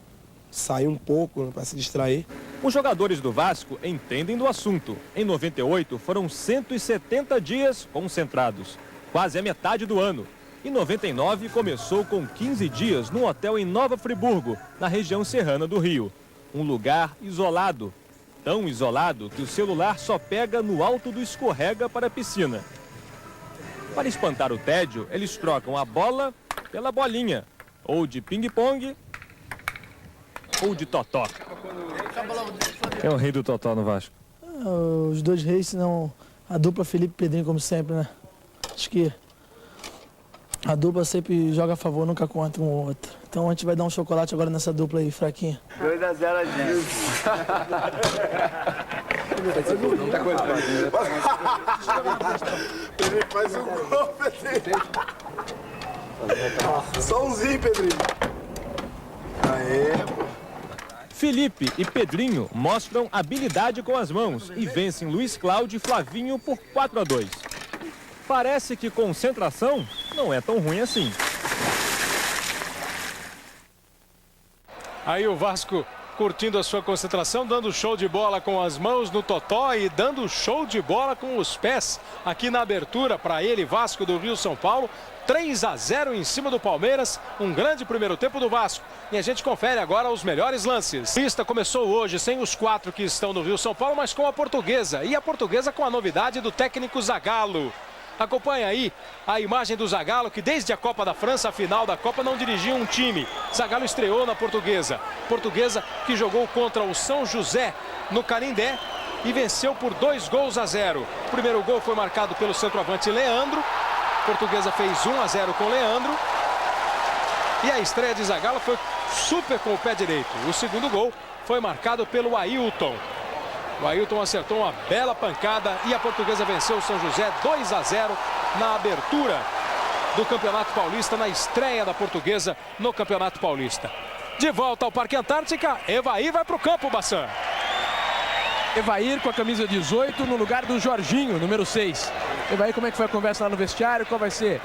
sair um pouco para se distrair. Os jogadores do Vasco entendem do assunto. Em 98 foram 170 dias concentrados, quase a metade do ano. Em 99 começou com 15 dias num hotel em Nova Friburgo, na região serrana do Rio. Um lugar isolado, tão isolado que o celular só pega no alto do escorrega para a piscina. Para espantar o tédio, eles trocam a bola pela bolinha, ou de ping-pong, ou de totó. Quem é o rei do totó no Vasco? Os dois reis, senão a dupla Felipe e Pedrinho, como sempre, né? Acho que a dupla sempre joga a favor, nunca contra um ou outro. Então a gente vai dar um chocolate agora nessa dupla aí, fraquinha. 2-0 a Pedrinho faz um gol, Pedrinho. Só umzinho, Pedrinho. Aê, pô. Felipe e Pedrinho mostram habilidade com as mãos e vencem Luiz Cláudio e Flavinho por 4-2. Parece que concentração não é tão ruim assim. Aí o Vasco curtindo a sua concentração, dando show de bola com as mãos no totó e dando show de bola com os pés aqui na abertura para ele, Vasco do Rio São Paulo. 3-0 em cima do Palmeiras, um grande primeiro tempo do Vasco. E a gente confere agora os melhores lances. A lista começou hoje sem os 4 que estão no Rio São Paulo, mas com a Portuguesa. E a Portuguesa com a novidade do técnico Zagallo. Acompanha aí a imagem do Zagallo, que desde a Copa da França, a final da Copa, não dirigia um time. Zagallo estreou na Portuguesa. Portuguesa que jogou contra o São José no Canindé e venceu por 2-0. O primeiro gol foi marcado pelo centroavante Leandro. Portuguesa fez 1-0 com Leandro. E a estreia de Zagallo foi super com o pé direito. O segundo gol foi marcado pelo Ailton. O Ailton acertou uma bela pancada e a Portuguesa venceu o São José 2-0 na abertura do Campeonato Paulista, na estreia da Portuguesa no Campeonato Paulista. De volta ao Parque Antártica, Evair vai para o campo, Bassan. Evair com a camisa 18 no lugar do Jorginho, número 6. Evair, como é que foi a conversa lá no vestiário? Qual vai ser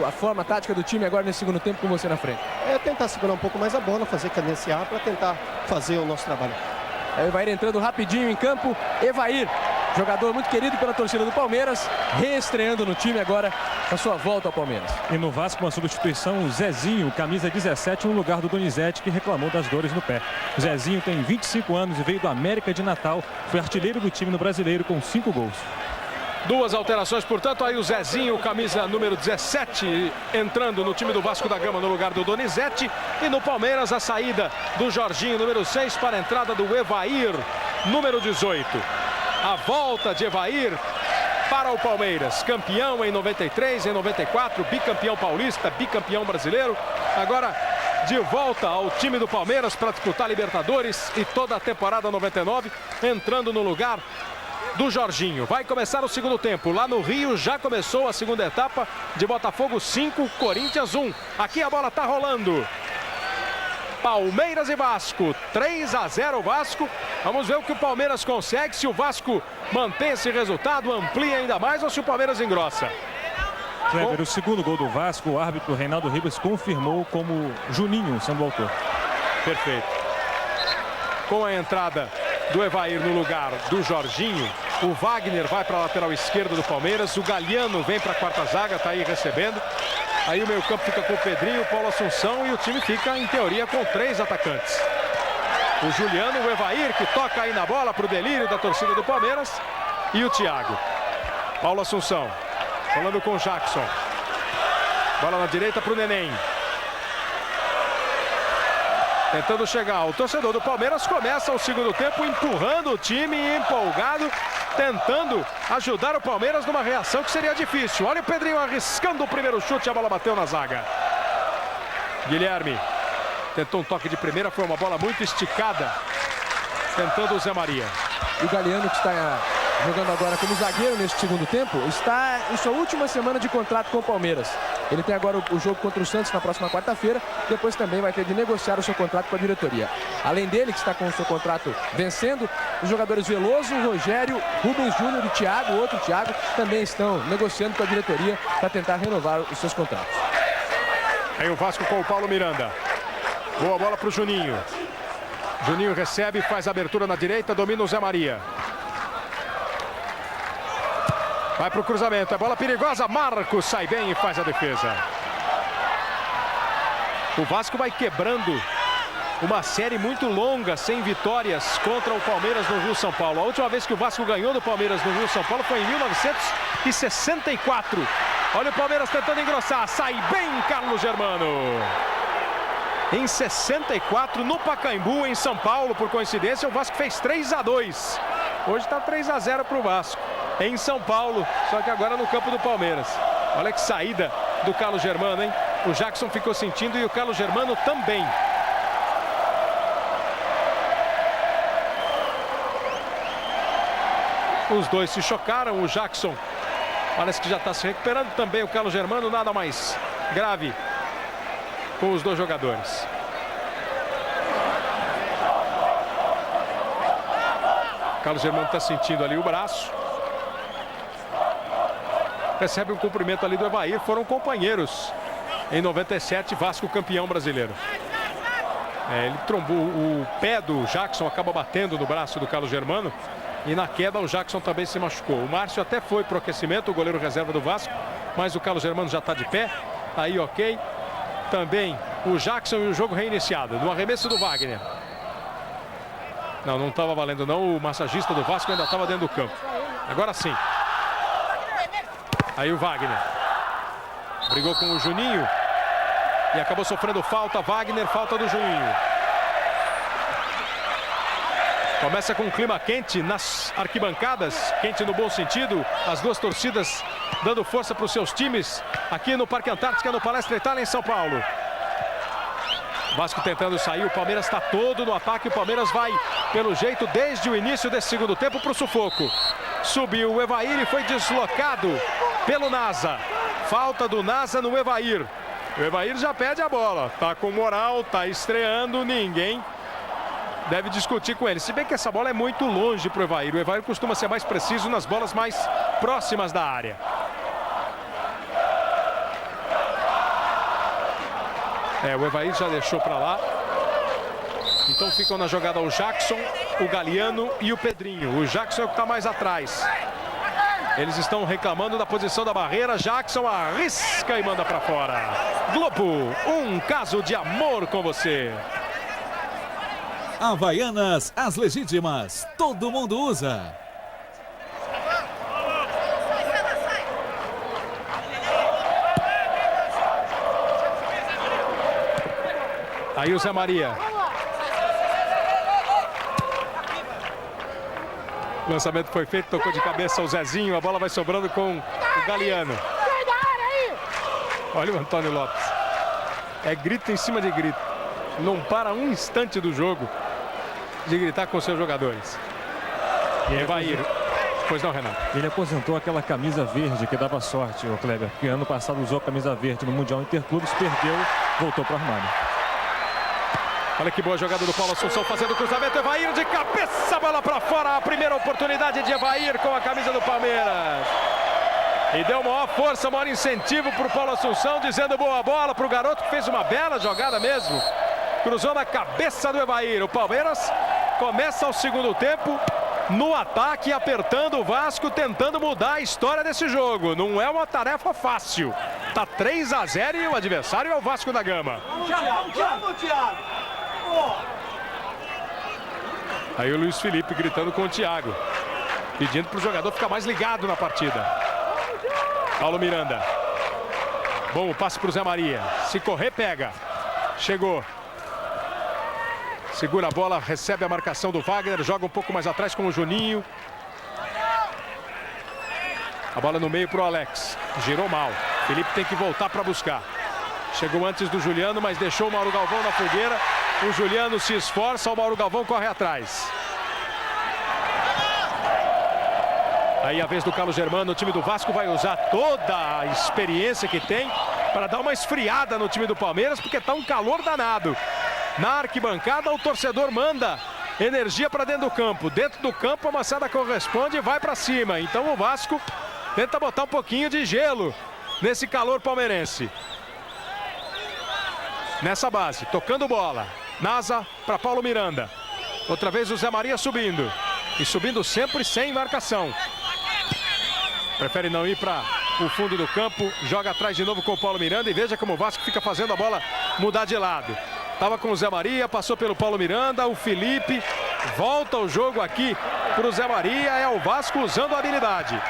a forma tática do time agora nesse segundo tempo com você na frente? É tentar segurar um pouco mais a bola, fazer cadenciar para tentar fazer o nosso trabalho. É, Evair entrando rapidinho em campo. Evair, jogador muito querido pela torcida do Palmeiras, reestreando no time agora a sua volta ao Palmeiras. E no Vasco, uma substituição, o Zezinho, camisa 17, no lugar do Donizete, que reclamou das dores no pé. O Zezinho tem 25 anos e veio do América de Natal, foi artilheiro do time no Brasileiro com 5 gols. Duas alterações, portanto, aí o Zezinho, camisa número 17, entrando no time do Vasco da Gama no lugar do Donizete. E no Palmeiras, a saída do Jorginho, número 6, para a entrada do Evair, número 18. A volta de Evair para o Palmeiras, campeão em 93, em 94, bicampeão paulista, bicampeão brasileiro. Agora de volta ao time do Palmeiras para disputar Libertadores e toda a temporada 99, entrando no lugar do Jorginho. Vai começar o segundo tempo. Lá no Rio já começou a segunda etapa de Botafogo 5, Corinthians 1. Aqui a bola está rolando. Palmeiras e Vasco, 3-0 Vasco. Vamos ver o que o Palmeiras consegue, se o Vasco mantém esse resultado, amplia ainda mais ou se o Palmeiras engrossa. Kleber, o segundo gol do Vasco, o árbitro Reinaldo Ribas confirmou como Juninho sendo o autor. Perfeito. Com a entrada do Evair no lugar do Jorginho, o Wagner vai para a lateral esquerda do Palmeiras, o Galhardo vem para a quarta zaga, está aí recebendo. Aí o meio campo fica com o Pedrinho, o Paulo Assunção e o time fica, em teoria, com 3 atacantes. O Juliano, o Evair, que toca aí na bola para o delírio da torcida do Palmeiras. E o Thiago. Paulo Assunção, falando com o Jackson. Bola na direita para o Neném. Tentando chegar. O torcedor do Palmeiras começa o segundo tempo empurrando o time, empolgado, tentando ajudar o Palmeiras numa reação que seria difícil. Olha o Pedrinho arriscando o primeiro chute, a bola bateu na zaga. Guilherme tentou um toque de primeira, foi uma bola muito esticada, tentando o Zé Maria. E o Galhardo, que está jogando agora como zagueiro neste segundo tempo, está em sua última semana de contrato com o Palmeiras. Ele tem agora o jogo contra o Santos na próxima quarta-feira, depois também vai ter de negociar o seu contrato com a diretoria. Além dele, que está com o seu contrato vencendo, os jogadores Veloso, Rogério, Rubens Júnior e Thiago, o outro Thiago, também estão negociando com a diretoria para tentar renovar os seus contratos. Aí o Vasco com o Paulo Miranda. Boa bola para o Juninho. Juninho recebe, faz a abertura na direita, domina o Zé Maria. Vai para o cruzamento, é bola perigosa, Marcos sai bem e faz a defesa. O Vasco vai quebrando uma série muito longa, sem vitórias contra o Palmeiras no Rio São Paulo. A última vez que o Vasco ganhou do Palmeiras no Rio São Paulo foi em 1964. Olha o Palmeiras tentando engrossar, sai bem Carlos Germano. Em 64, no Pacaembu, em São Paulo, por coincidência, o Vasco fez 3-2. Hoje está 3-0 para o Vasco. Em São Paulo, só que agora no campo do Palmeiras. Olha que saída do Carlos Germano, hein? O Jackson ficou sentindo e o Carlos Germano também. Os dois se chocaram, o Jackson parece que já está se recuperando também. O Carlos Germano, nada mais grave com os dois jogadores. Carlos Germano está sentindo ali o braço. Recebe um cumprimento ali do Evair. Foram companheiros em 97, Vasco campeão brasileiro. Ele trombou, o pé do Jackson acaba batendo no braço do Carlos Germano. E na queda o Jackson também se machucou. O Márcio até foi para o aquecimento, o goleiro reserva do Vasco. Mas o Carlos Germano já está de pé. Aí ok. Também o Jackson e o jogo reiniciado. No arremesso do Wagner. Não estava valendo não. O massagista do Vasco ainda estava dentro do campo. Agora sim. Aí o Wagner. Brigou com o Juninho. E acabou sofrendo falta. Wagner, falta do Juninho. Começa com um clima quente nas arquibancadas. Quente no bom sentido. As duas torcidas dando força para os seus times. Aqui no Parque Antártica, no Palestra Itália, em São Paulo. Vasco tentando sair. O Palmeiras está todo no ataque. O Palmeiras vai, pelo jeito, desde o início desse segundo tempo para o sufoco. Subiu o Evair e foi deslocado pelo Nasa. Falta do Nasa no Evair. O Evair já pede a bola. Tá com moral, tá estreando, ninguém deve discutir com ele. Se bem que essa bola é muito longe para o Evair. O Evair costuma ser mais preciso nas bolas mais próximas da área. O Evair já deixou para lá. Então ficam na jogada o Jackson, o Galiano e o Pedrinho. O Jackson é o que está mais atrás. Eles estão reclamando da posição da barreira. Jackson arrisca e manda para fora. Globo, um caso de amor com você. Havaianas, as legítimas. Todo mundo usa. Aí o Zé Maria. O lançamento foi feito, tocou de cabeça o Zezinho. A bola vai sobrando com o Galiano. Olha o Antônio Lopes. É grito em cima de grito. Não para um instante do jogo de gritar com seus jogadores. E Evair. Pois não, Renato. Ele aposentou aquela camisa verde que dava sorte, o Kleber. Que ano passado usou a camisa verde no Mundial Interclubes, perdeu, voltou para o armário. Olha que boa jogada do Paulo Assunção fazendo o cruzamento. Evair de cabeça, bola para fora. A primeira oportunidade de Evair com a camisa do Palmeiras. E deu maior força, maior incentivo para o Paulo Assunção, dizendo boa bola para o garoto que fez uma bela jogada mesmo. Cruzou na cabeça do Evair. O Palmeiras começa o segundo tempo no ataque, apertando o Vasco, tentando mudar a história desse jogo. Não é uma tarefa fácil. Tá 3-0 e o adversário é o Vasco da Gama. Vamos, Thiago! Aí o Luiz Felipe gritando com o Thiago, pedindo para o jogador ficar mais ligado na partida. Paulo Miranda. Bom, o passe para o Zé Maria. Se correr, pega. Chegou. Segura a bola, recebe a marcação do Wagner, joga um pouco mais atrás com o Juninho. A bola no meio para o Alex. Girou mal. Felipe tem que voltar para buscar. Chegou antes do Juliano, mas deixou o Mauro Galvão na fogueira. O Juliano se esforça, o Mauro Galvão corre atrás. Aí a vez do Carlos Germano, o time do Vasco vai usar toda a experiência que tem para dar uma esfriada no time do Palmeiras, porque está um calor danado. Na arquibancada, o torcedor manda energia para dentro do campo. Dentro do campo, a moçada corresponde e vai para cima. Então o Vasco tenta botar um pouquinho de gelo nesse calor palmeirense. Nessa base, tocando bola. Nasa para Paulo Miranda. Outra vez o Zé Maria subindo. E subindo sempre sem marcação. Prefere não ir para o fundo do campo. Joga atrás de novo com o Paulo Miranda. E veja como o Vasco fica fazendo a bola mudar de lado. Estava com o Zé Maria, passou pelo Paulo Miranda. O Felipe volta o jogo aqui para o Zé Maria. É o Vasco usando a habilidade.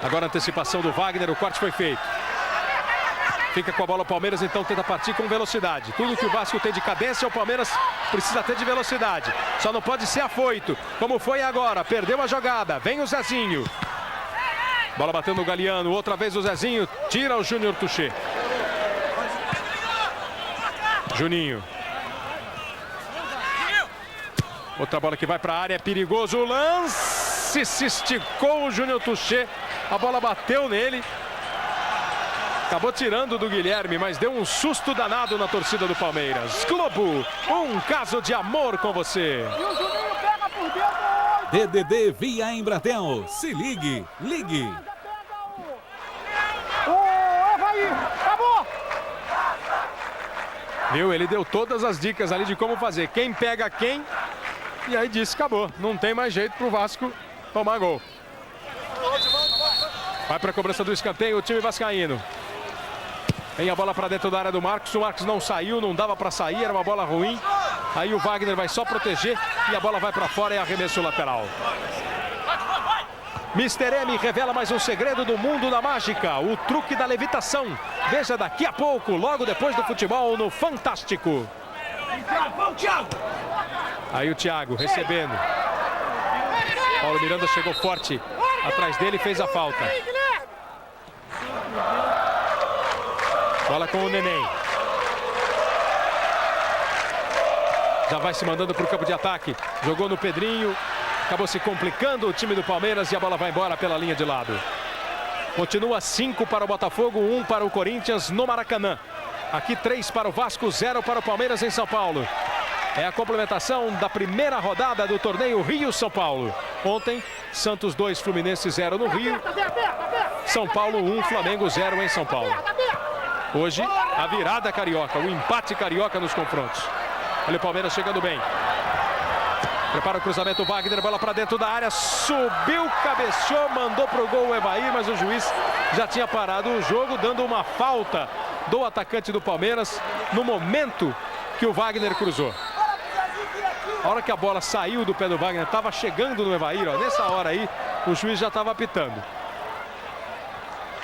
Agora a antecipação do Wagner. O corte foi feito. Fica com a bola o Palmeiras, então tenta partir com velocidade. Tudo que o Vasco tem de cadência, o Palmeiras precisa ter de velocidade. Só não pode ser afoito, como foi agora. Perdeu a jogada, vem o Zezinho. Bola batendo no Galiano, outra vez o Zezinho. Tira o Júnior Tuchê. Juninho. Outra bola que vai para a área, é perigoso o lance. Se esticou o Júnior Tuchê. A bola bateu nele. Acabou tirando do Guilherme, mas deu um susto danado na torcida do Palmeiras. Globo, um caso de amor com você. E o Juninho pega por dentro. DDD via Embratel. Se ligue, ligue. Ô, Evair, acabou. Viu? Ele deu todas as dicas ali de como fazer. Quem pega quem. E aí disse, acabou. Não tem mais jeito pro Vasco tomar gol. Vai para a cobrança do escanteio o time vascaíno. Vem a bola para dentro da área do Marcos. O Marcos não saiu, não dava para sair, era uma bola ruim. Aí o Wagner vai só proteger e a bola vai para fora e arremesso lateral. Mr. M revela mais um segredo do mundo da mágica, o truque da levitação. Veja daqui a pouco, logo depois do futebol no Fantástico. Aí o Thiago recebendo. Paulo Miranda chegou forte atrás dele e fez a falta. Bola com o Neném. Já vai se mandando para o campo de ataque. Jogou no Pedrinho. Acabou se complicando o time do Palmeiras e a bola vai embora pela linha de lado. Continua 5 para o Botafogo, 1 para o Corinthians no Maracanã. Aqui 3 para o Vasco, 0 para o Palmeiras em São Paulo. É a complementação da primeira rodada do torneio Rio-São Paulo. Ontem, Santos 2, Fluminense 0 no Rio. São Paulo 1, Flamengo 0 em São Paulo. Hoje, a virada carioca, o empate carioca nos confrontos. Olha o Palmeiras chegando bem. Prepara o cruzamento, Wagner, bola para dentro da área. Subiu, cabeceou, mandou para o gol o Evair, mas o juiz já tinha parado o jogo, dando uma falta do atacante do Palmeiras no momento que o Wagner cruzou. A hora que a bola saiu do pé do Wagner, estava chegando no Evair, ó, nessa hora aí, o juiz já estava apitando.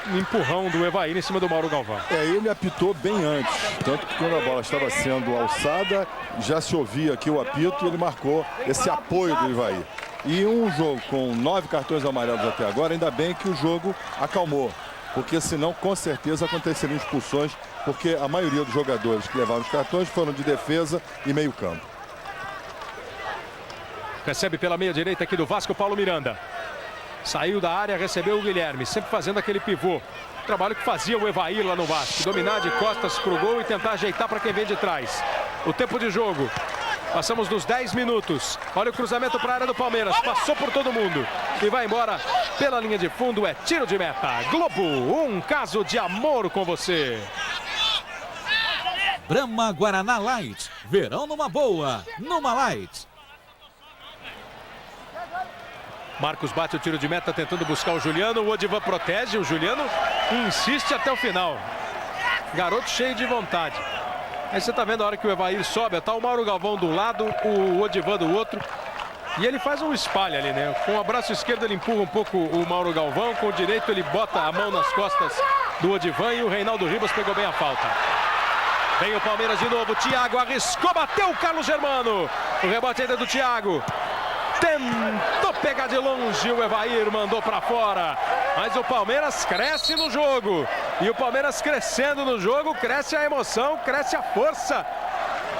Um empurrão do Evair em cima do Mauro Galvão. Ele apitou bem antes, tanto que quando a bola estava sendo alçada, já se ouvia aqui o apito e ele marcou esse apoio do Evair. E um jogo com 9 cartões amarelos até agora, ainda bem que o jogo acalmou, porque senão com certeza aconteceriam expulsões, porque a maioria dos jogadores que levaram os cartões foram de defesa e meio campo. Recebe pela meia direita aqui do Vasco, Paulo Miranda. Saiu da área, recebeu o Guilherme, sempre fazendo aquele pivô. Trabalho que fazia o Evair lá no Vasco. Dominar de costas pro gol e tentar ajeitar para quem vem de trás. O tempo de jogo. Passamos dos 10 minutos. Olha o cruzamento para a área do Palmeiras. Passou por todo mundo. E vai embora pela linha de fundo. É tiro de meta. Globo, um caso de amor com você. Brahma Guaraná Light. Verão numa boa. Numa Light. Marcos bate o tiro de meta tentando buscar o Juliano. O Odivan protege. O Juliano insiste até o final. Garoto cheio de vontade. Aí você tá vendo a hora que o Evair sobe. Tá o Mauro Galvão do lado, o Odivan do outro. E ele faz um espalha ali, né? Com o braço esquerdo ele empurra um pouco o Mauro Galvão. Com o direito ele bota a mão nas costas do Odivan. E o Reinaldo Ribas pegou bem a falta. Vem o Palmeiras de novo. Thiago arriscou, bateu o Carlos Germano. O rebote ainda do Thiago. Tentou pegar de longe, o Evair mandou para fora. Mas o Palmeiras cresce no jogo. E o Palmeiras crescendo no jogo, cresce a emoção, cresce a força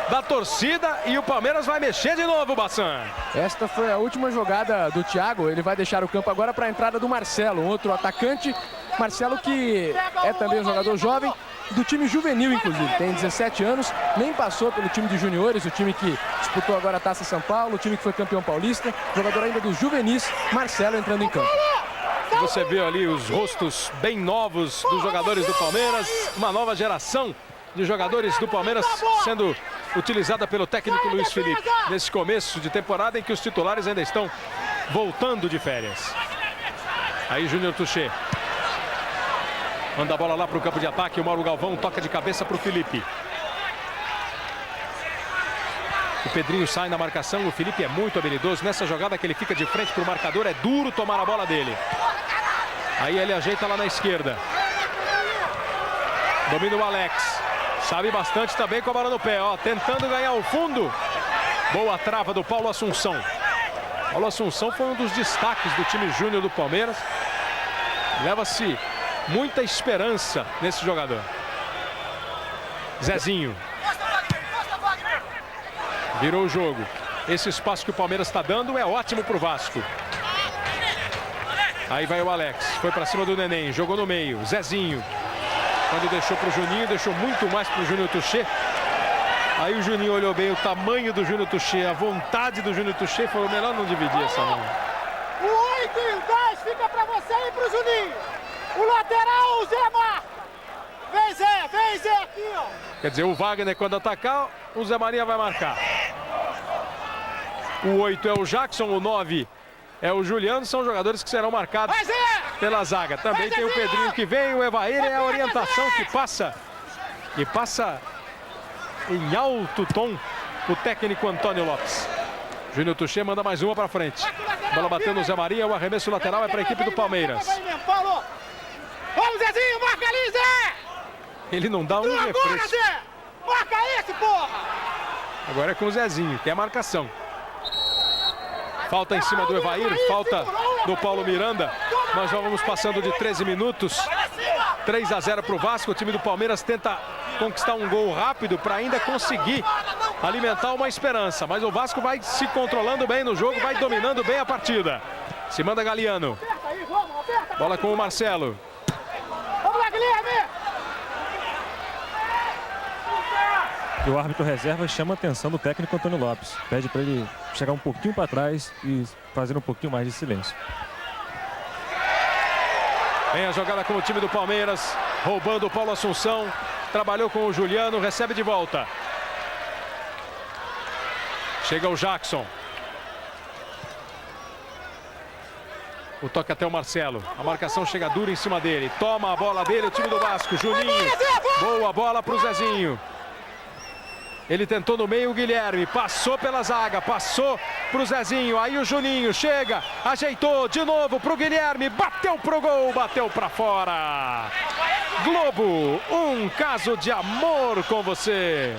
da torcida. E o Palmeiras vai mexer de novo, Bassan. Esta foi a última jogada do Thiago. Ele vai deixar o campo agora para a entrada do Marcelo, um outro atacante. Marcelo que é também um jogador jovem, do time juvenil, inclusive. Tem 17 anos, nem passou pelo time de juniores, o time que disputou agora a Taça São Paulo, o time que foi campeão paulista. Jogador ainda dos juvenis, Marcelo entrando em campo. Você vê ali os rostos bem novos dos jogadores do Palmeiras. Uma nova geração de jogadores do Palmeiras sendo utilizada pelo técnico Luiz Felipe. Nesse começo de temporada em que os titulares ainda estão voltando de férias. Aí Júnior Touché. Manda a bola lá para o campo de ataque. O Mauro Galvão toca de cabeça para o Felipe. O Pedrinho sai na marcação. O Felipe é muito habilidoso. Nessa jogada que ele fica de frente para o marcador, é duro tomar a bola dele. Aí ele ajeita lá na esquerda. Domina o Alex. Sabe bastante também com a bola no pé. Ó, tentando ganhar o fundo. Boa trava do Paulo Assunção. Paulo Assunção foi um dos destaques do time júnior do Palmeiras. Leva-se muita esperança nesse jogador. Zezinho. Virou o jogo. Esse espaço que o Palmeiras está dando é ótimo para o Vasco. Aí vai o Alex. Foi para cima do Neném. Jogou no meio. Zezinho. Quando deixou para o Juninho, deixou muito mais para o Júnior Touché. Aí o Juninho olhou bem o tamanho do Júnior Touché, a vontade do Júnior Touché. Falou, melhor não dividir essa mão. O 8 e o 10 fica para você e para o Juninho. O lateral, o Zé marca. Vem Zé aqui, ó. Quer dizer, o Wagner quando atacar, o Zé Maria vai marcar. O 8 é o Jackson, o 9 é o Juliano. São jogadores que serão marcados pela zaga. Também tem o Pedrinho que vem, o Evair. É a orientação que passa. E passa em alto tom o técnico Antônio Lopes. Júnior Touché manda mais uma para frente. Bola bateu no Zé Maria. O arremesso lateral é para a equipe do Palmeiras. Vamos, Zezinho, marca ali, Zé! Ele não dá um refresco. Agora, Zé! Marca esse, porra! Agora é com o Zezinho, tem a marcação. Falta em cima do Evair, falta do Paulo Miranda. Nós já vamos passando de 13 minutos. 3-0 para o Vasco. O time do Palmeiras tenta conquistar um gol rápido para ainda conseguir alimentar uma esperança. Mas o Vasco vai se controlando bem no jogo, vai dominando bem a partida. Se manda Galiano. Bola com o Marcelo. Vamos lá, Guilherme! E o árbitro reserva chama a atenção do técnico Antônio Lopes. Pede para ele chegar um pouquinho para trás e fazer um pouquinho mais de silêncio. Vem a jogada com o time do Palmeiras, roubando o Paulo Assunção. Trabalhou com o Juliano, recebe de volta. Chega o Jackson. O toque até o Marcelo. A marcação chega dura em cima dele. Toma a bola dele, o time do Vasco. Juninho. Boa bola para o Zezinho. Ele tentou no meio o Guilherme. Passou pela zaga. Passou para o Zezinho. Aí o Juninho chega. Ajeitou de novo para o Guilherme. Bateu pro gol. Bateu para fora. Globo, um caso de amor com você.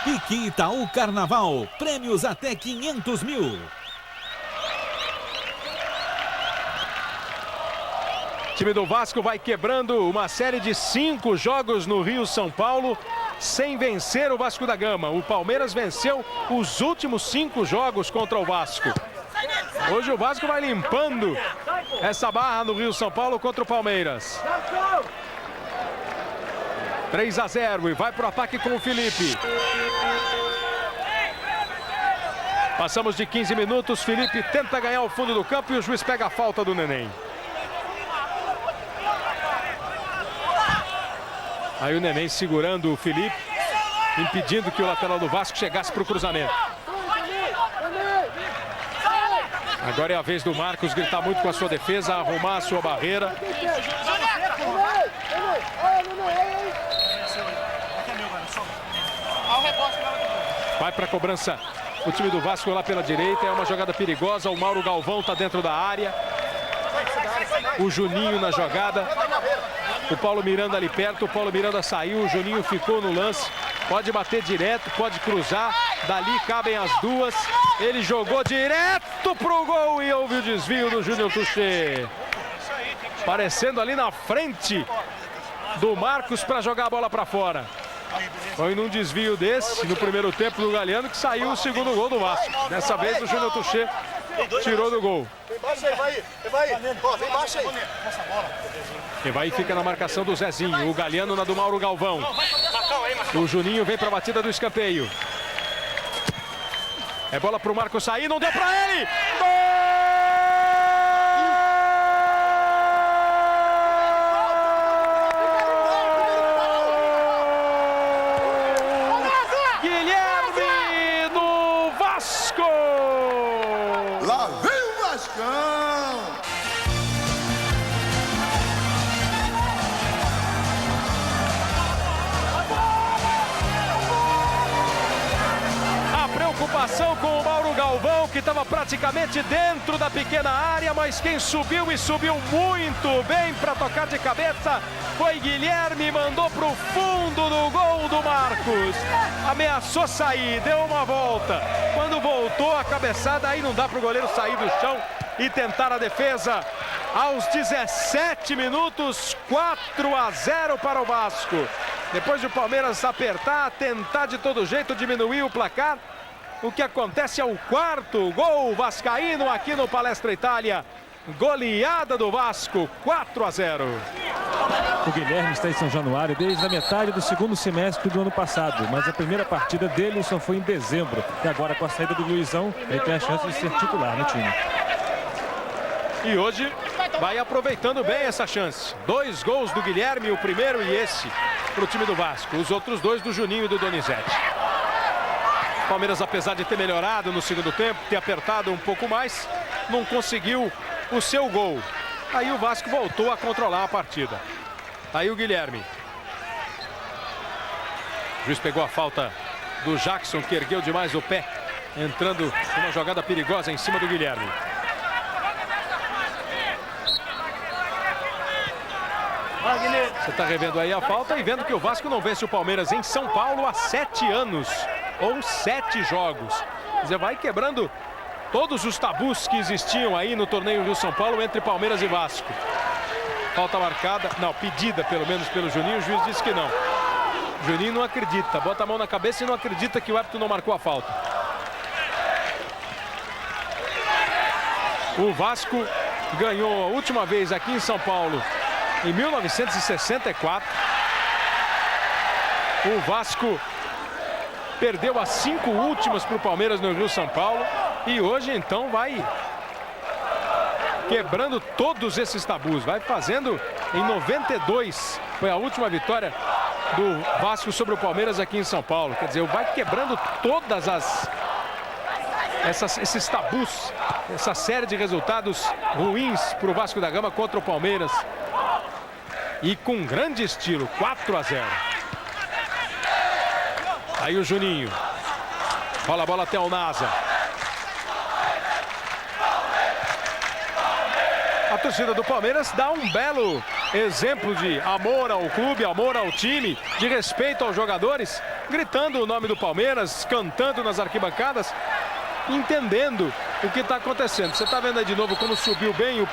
Pique Itaú Carnaval. Prêmios até 500 mil. O time do Vasco vai quebrando uma série de 5 jogos no Rio-São Paulo sem vencer o Vasco da Gama. O Palmeiras venceu os últimos 5 jogos contra o Vasco. Hoje o Vasco vai limpando essa barra no Rio-São Paulo contra o Palmeiras. 3-0 e vai para o ataque com o Felipe. Passamos de 15 minutos, Felipe tenta ganhar o fundo do campo e o juiz pega a falta do Neném. Aí o Neném segurando o Felipe, impedindo que o lateral do Vasco chegasse para o cruzamento. Agora é a vez do Marcos gritar muito com a sua defesa, arrumar a sua barreira. Vai para a cobrança o time do Vasco lá pela direita, é uma jogada perigosa, o Mauro Galvão está dentro da área. O Juninho na jogada. O Paulo Miranda ali perto, o Paulo Miranda saiu, o Juninho ficou no lance. Pode bater direto, pode cruzar, dali cabem as duas. Ele jogou direto pro gol e houve o desvio do Júnior Touché. Aparecendo ali na frente do Marcos para jogar a bola para fora. Foi num desvio desse, no primeiro tempo do Galeano, que saiu o segundo gol do Vasco. Dessa vez o Júnior Touché tirou do gol. Evaí fica na marcação do Zezinho, o Galeano na do Mauro Galvão. O Juninho vem para a batida do escanteio. É bola para o Marcos sair, não deu para ele! Gol! Guilherme do Vasco! Lá vem o Vascão! Preocupação com o Mauro Galvão, que estava praticamente dentro da pequena área, mas quem subiu e subiu muito bem para tocar de cabeça foi Guilherme, mandou para o fundo do gol do Marcos. Ameaçou sair, deu uma volta. Quando voltou a cabeçada, aí não dá para o goleiro sair do chão e tentar a defesa. Aos 17 minutos, 4-0 para o Vasco. Depois de o Palmeiras apertar, tentar de todo jeito diminuir o placar. O que acontece é o 4º gol vascaíno aqui no Palestra Itália. Goleada do Vasco, 4-0. O Guilherme está em São Januário desde a metade do segundo semestre do ano passado, mas a primeira partida dele só foi em dezembro. E agora, com a saída do Luizão, ele tem a chance de ser titular no time. E hoje vai aproveitando bem essa chance. 2 gols do Guilherme, o primeiro e esse para o time do Vasco. Os outros 2 do Juninho e do Donizete. Palmeiras, apesar de ter melhorado no segundo tempo, ter apertado um pouco mais, não conseguiu o seu gol. Aí o Vasco voltou a controlar a partida. Aí o Guilherme. O juiz pegou a falta do Jackson, que ergueu demais o pé, entrando uma jogada perigosa em cima do Guilherme. Você está revendo aí a falta e vendo que o Vasco não vence o Palmeiras em São Paulo há 7 anos. Ou 7 jogos. Quer dizer, vai quebrando todos os tabus que existiam aí no torneio Rio-São Paulo entre Palmeiras e Vasco. Falta marcada, não, pedida pelo menos pelo Juninho, o juiz disse que não. O Juninho não acredita, bota a mão na cabeça e não acredita que o árbitro não marcou a falta. O Vasco ganhou a última vez aqui em São Paulo em 1964. O Vasco perdeu as 5 últimas para o Palmeiras no Rio São Paulo e hoje então vai quebrando todos esses tabus, vai fazendo em 92, foi a última vitória do Vasco sobre o Palmeiras aqui em São Paulo, quer dizer, vai quebrando todas esses tabus, essa série de resultados ruins para o Vasco da Gama contra o Palmeiras e com grande estilo, 4-0. Aí o Juninho, rola a bola até o Nasa. A torcida do Palmeiras dá um belo exemplo de amor ao clube, amor ao time, de respeito aos jogadores, gritando o nome do Palmeiras, cantando nas arquibancadas, entendendo o que está acontecendo. Você está vendo aí de novo como subiu bem o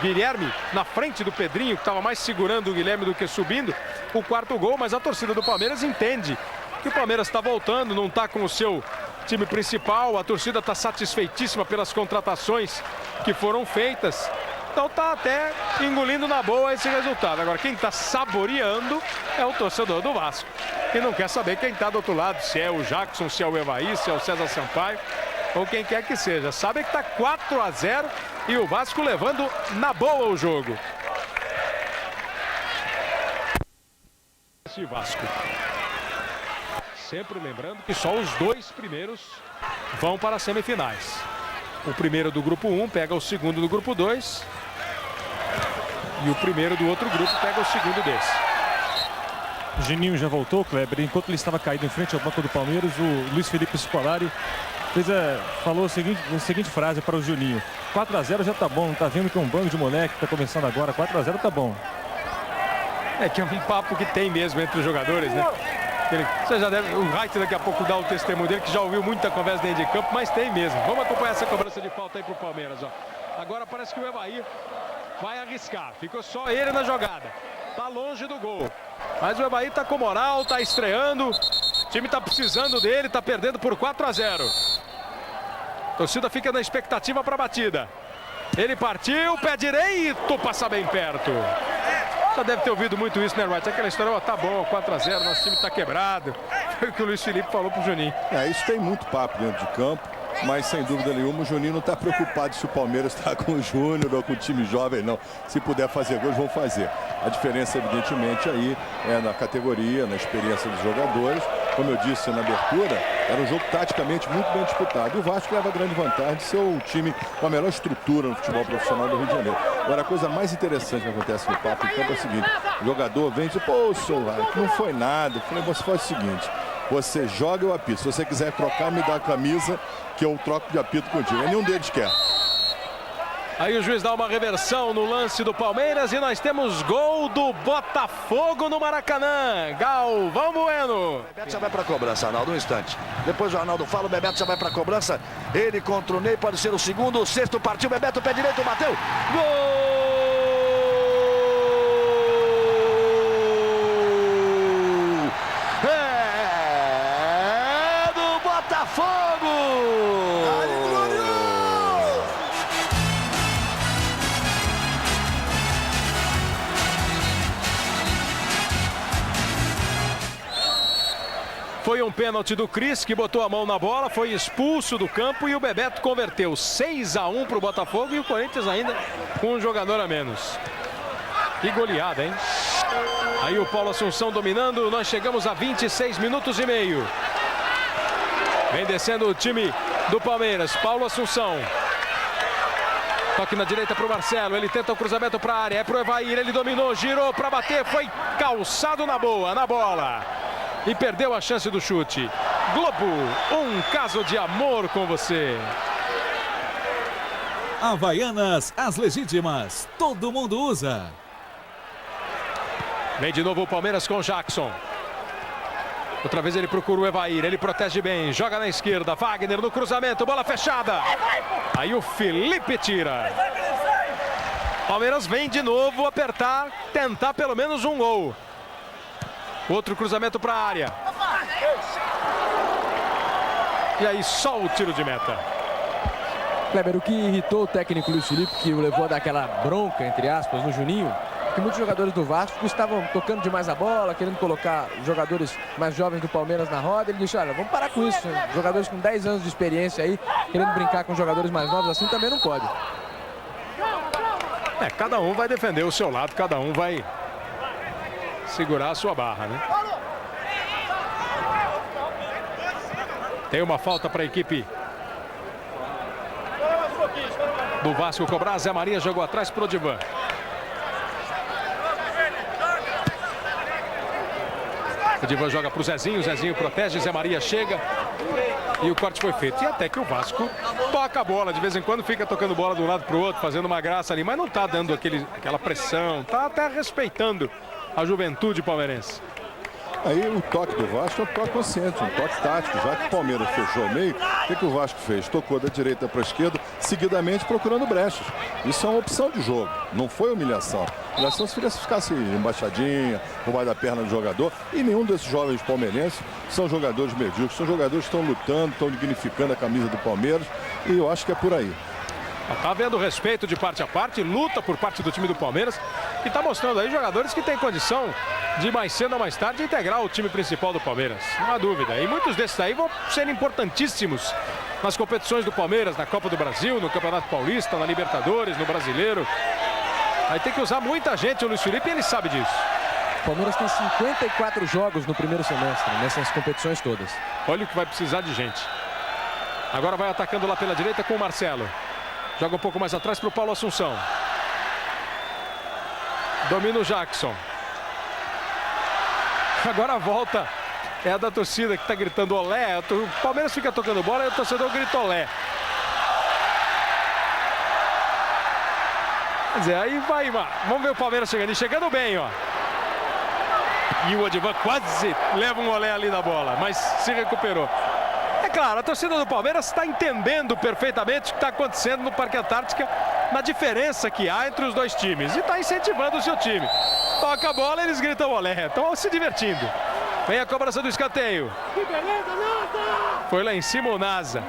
Guilherme na frente do Pedrinho, que estava mais segurando o Guilherme do que subindo o quarto gol, mas a torcida do Palmeiras entende que o Palmeiras está voltando, não está com o seu time principal, a torcida está satisfeitíssima pelas contratações que foram feitas, então está até engolindo na boa esse resultado. Agora quem está saboreando é o torcedor do Vasco, que não quer saber quem está do outro lado, se é o Jackson, se é o Evaí, se é o César Sampaio ou quem quer que seja. Sabe que está 4-0 e o Vasco levando na boa o jogo. Esse Vasco. Sempre lembrando que só os 2 primeiros vão para as semifinais. O primeiro do grupo 1 pega o segundo do grupo 2. E o primeiro do outro grupo pega o segundo desse. O Juninho já voltou, Kleber. Enquanto ele estava caído em frente ao banco do Palmeiras, o Luiz Felipe Scolari falou a seguinte frase para o Juninho: 4-0 já tá bom, não tá vendo que é um bando de moleque que tá começando agora, 4-0 tá bom. É que é um papo que tem mesmo entre os jogadores, né? Você já deve, o Wright daqui a pouco dá o testemunho dele, que já ouviu muita conversa dentro de campo, mas tem mesmo. Vamos acompanhar essa cobrança de falta aí pro Palmeiras, ó. Agora parece que o Evaí vai arriscar. Ficou só ele na jogada. Tá longe do gol. Mas o Evaí tá com moral, tá estreando. O time tá precisando dele, tá perdendo por 4-0. A torcida fica na expectativa para a batida. Ele partiu, pé direito, passa bem perto. Já deve ter ouvido muito isso, né, Wright? Aquela história, ó, tá bom, 4-0, nosso time tá quebrado. Foi o que o Luiz Felipe falou pro Juninho. Isso tem muito papo dentro de campo, mas sem dúvida nenhuma o Juninho não está preocupado se o Palmeiras está com o Júnior ou com o time jovem, não. Se puder fazer gols, vão fazer. A diferença, evidentemente, aí é na categoria, na experiência dos jogadores. Como eu disse na abertura, era um jogo taticamente muito bem disputado. E o Vasco leva grande vantagem de ser o time com a melhor estrutura no futebol profissional do Rio de Janeiro. Agora, a coisa mais interessante que acontece no papo em campo é o seguinte: o jogador vem e diz, pô, Solari, não foi nada. Eu falei, você faz o seguinte: você joga e eu apito. Se você quiser trocar, me dá a camisa que eu troco de apito contigo. Nenhum deles quer. Aí o juiz dá uma reversão no lance do Palmeiras e nós temos gol do Botafogo no Maracanã. Galvão Bueno. O Bebeto já vai para a cobrança, Arnaldo, um instante. Depois o Arnaldo fala, o Bebeto já vai para a cobrança. Ele contra o Ney, pode ser o segundo, o sexto partiu, Bebeto, pé direito, bateu. Gol! É do Botafogo! Foi um pênalti do Cris, que botou a mão na bola, foi expulso do campo e o Bebeto converteu 6-1 para o Botafogo e o Corinthians ainda com um jogador a menos. Que goleada, hein? Aí o Paulo Assunção dominando, nós chegamos a 26 minutos e meio. Vem descendo o time do Palmeiras, Paulo Assunção. Toque na direita para o Marcelo, ele tenta o cruzamento para a área, é para o Evair, ele dominou, girou para bater, foi calçado na boa, na bola. E perdeu a chance do chute. Globo, um caso de amor com você. Havaianas, as legítimas, todo mundo usa. Vem de novo o Palmeiras com o Jackson. Outra vez ele procura o Evair, ele protege bem, joga na esquerda, Wagner no cruzamento, bola fechada. Aí o Felipe tira. Palmeiras vem de novo apertar, tentar pelo menos um gol. Outro cruzamento para a área. E aí só o tiro de meta. Kleber, o que irritou o técnico Luiz Felipe, que o levou a dar aquela bronca, entre aspas, no Juninho, que muitos jogadores do Vasco estavam tocando demais a bola, querendo colocar jogadores mais jovens do Palmeiras na roda. Ele disse, olha, vamos parar com isso. Jogadores com 10 anos de experiência aí, querendo brincar com jogadores mais novos assim, também não pode. Cada um vai defender o seu lado, cada um vai segurar a sua barra, né? Tem uma falta para a equipe do Vasco cobrar. Zé Maria jogou atrás para o Odivan. O Odivan joga para o Zezinho. O Zezinho protege. Zé Maria chega. E o corte foi feito. E até que o Vasco toca a bola. De vez em quando fica tocando bola de um lado para o outro, fazendo uma graça ali. Mas não está dando aquela pressão. Está até respeitando a juventude palmeirense. Aí o toque do Vasco é um toque consciente, um toque tático. Já que o Palmeiras fechou o meio, o que o Vasco fez? Tocou da direita para a esquerda, seguidamente procurando brechas. Isso é uma opção de jogo, não foi humilhação. Humilhação se ficasse embaixadinha, por baixo da perna do jogador. E nenhum desses jovens palmeirenses são jogadores medíocres, são jogadores que estão lutando, estão dignificando a camisa do Palmeiras. E eu acho que é por aí. Está havendo respeito de parte a parte, luta por parte do time do Palmeiras, que está mostrando aí jogadores que têm condição de mais cedo ou mais tarde integrar o time principal do Palmeiras, não há dúvida. E muitos desses aí vão ser importantíssimos nas competições do Palmeiras, na Copa do Brasil, no Campeonato Paulista, na Libertadores, no Brasileiro. Aí tem que usar muita gente, o Luiz Felipe, e ele sabe disso. O Palmeiras tem 54 jogos no primeiro semestre, nessas competições todas. Olha o que vai precisar de gente. Agora vai atacando lá pela direita com o Marcelo. Joga um pouco mais atrás para o Paulo Assunção. Domina o Jackson. Agora a volta é a da torcida que está gritando olé. O Palmeiras fica tocando bola e o torcedor grita olé. Quer dizer, aí vai, vamos ver o Palmeiras chegando. E chegando bem, ó. E o Odivan quase leva um olé ali na bola, mas se recuperou. É claro, a torcida do Palmeiras está entendendo perfeitamente o que está acontecendo no Parque Antártica, na diferença que há entre os dois times. E está incentivando o seu time. Toca a bola, eles gritam olé. Estão se divertindo. Vem a cobrança do escanteio. Foi lá em cima o Nasa.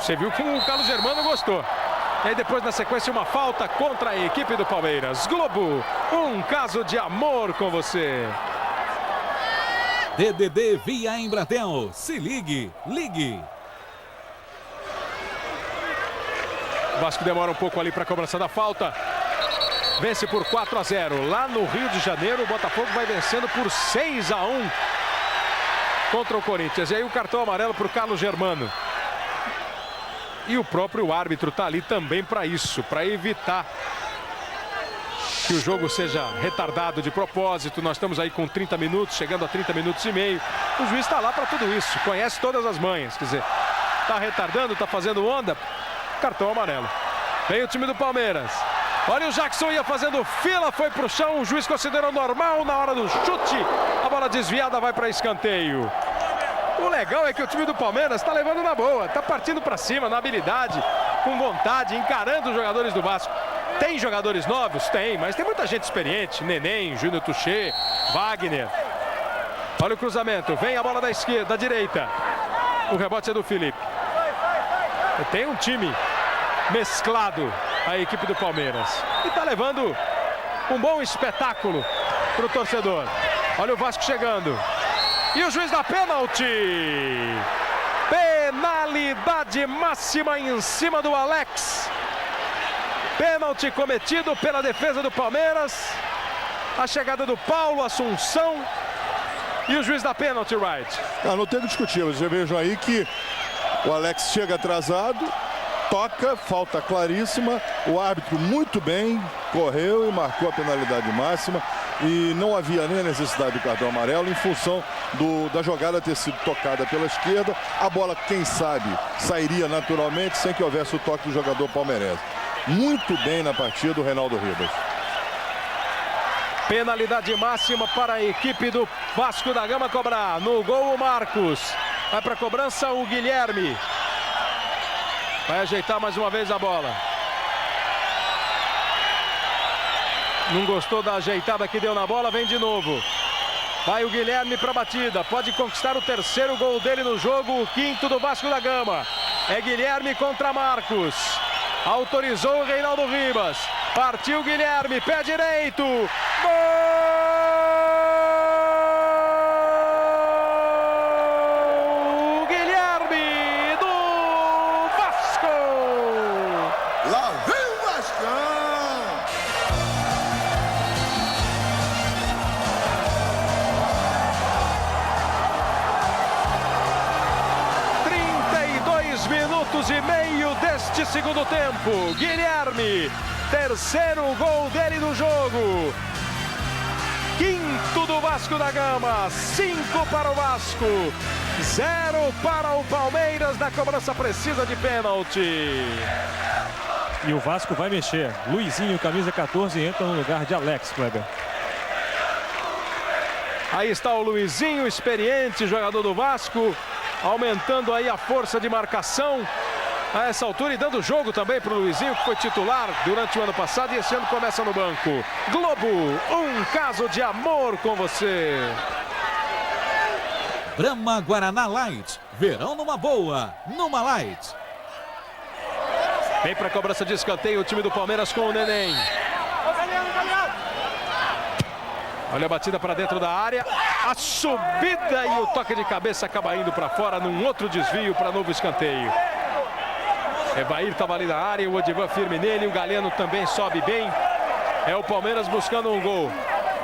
Você viu que o Carlos Germano gostou. E aí depois, na sequência, uma falta contra a equipe do Palmeiras. Globo, um caso de amor com você. DDD via Embratel. Se ligue, ligue. O Vasco demora um pouco ali para a cobrança da falta. Vence por 4-0. Lá no Rio de Janeiro, o Botafogo vai vencendo por 6-1 contra o Corinthians. E aí o cartão amarelo para o Carlos Germano. E o próprio árbitro está ali também para isso, para evitar que o jogo seja retardado de propósito. Nós estamos aí com 30 minutos, chegando a 30 minutos e meio. O juiz está lá para tudo isso, conhece todas as manhas. Quer dizer, está retardando, está fazendo onda, cartão amarelo. Vem o time do Palmeiras. Olha, o Jackson ia fazendo fila, foi para o chão, o juiz considerou normal na hora do chute. A bola desviada vai para escanteio. O legal é que o time do Palmeiras está levando na boa, está partindo para cima, na habilidade, com vontade, encarando os jogadores do Vasco. Tem jogadores novos? Tem, mas tem muita gente experiente. Neném, Júnior Tuchê, Wagner. Olha o cruzamento, vem a bola da esquerda, da direita. O rebote é do Felipe. Tem um time mesclado, a equipe do Palmeiras. E está levando um bom espetáculo para o torcedor. Olha o Vasco chegando. E o juiz dá pênalti. Penalidade máxima em cima do Alex. Pênalti cometido pela defesa do Palmeiras. A chegada do Paulo Assunção. E o juiz dá pênalti, Wright. Não tem que discutir. Você veja aí que o Alex chega atrasado, toca, falta claríssima. O árbitro muito bem, correu e marcou a penalidade máxima. E não havia nem a necessidade do cartão amarelo em função da jogada ter sido tocada pela esquerda. A bola, quem sabe, sairia naturalmente sem que houvesse o toque do jogador palmeirense. Muito bem na partida o Reinaldo Ribas. Penalidade máxima para a equipe do Vasco da Gama cobrar. No gol o Marcos. Vai para a cobrança o Guilherme. Vai ajeitar mais uma vez a bola. Não gostou da ajeitada que deu na bola, vem de novo. Vai o Guilherme para a batida. Pode conquistar o terceiro gol dele no jogo, o quinto do Vasco da Gama. É Guilherme contra Marcos. Autorizou o Reinaldo Ribas. Partiu Guilherme, pé direito. Gol! Guilherme do Vasco! Lá vem o Vascão! 32 minutos e meio deste segundo tempo. Guilherme, terceiro gol dele no jogo. Quinto do Vasco da Gama. 5 para o Vasco, 0 para o Palmeiras na cobrança precisa de pênalti. E o Vasco vai mexer. Luizinho, camisa 14, entra no lugar de Alex, Kleber. Aí está o Luizinho, experiente jogador do Vasco, aumentando aí a força de marcação a essa altura e dando jogo também para o Luizinho, que foi titular durante o ano passado e esse ano começa no banco. Globo, um caso de amor com você. Brahma Guaraná Light, verão numa boa, numa Light. Vem para a cobrança de escanteio o time do Palmeiras com o Neném. Olha a batida para dentro da área, a subida e o toque de cabeça acaba indo para fora num outro desvio para novo escanteio. Evair estava ali na área, o Odivan firme nele, o Galeno também sobe bem. É o Palmeiras buscando um gol.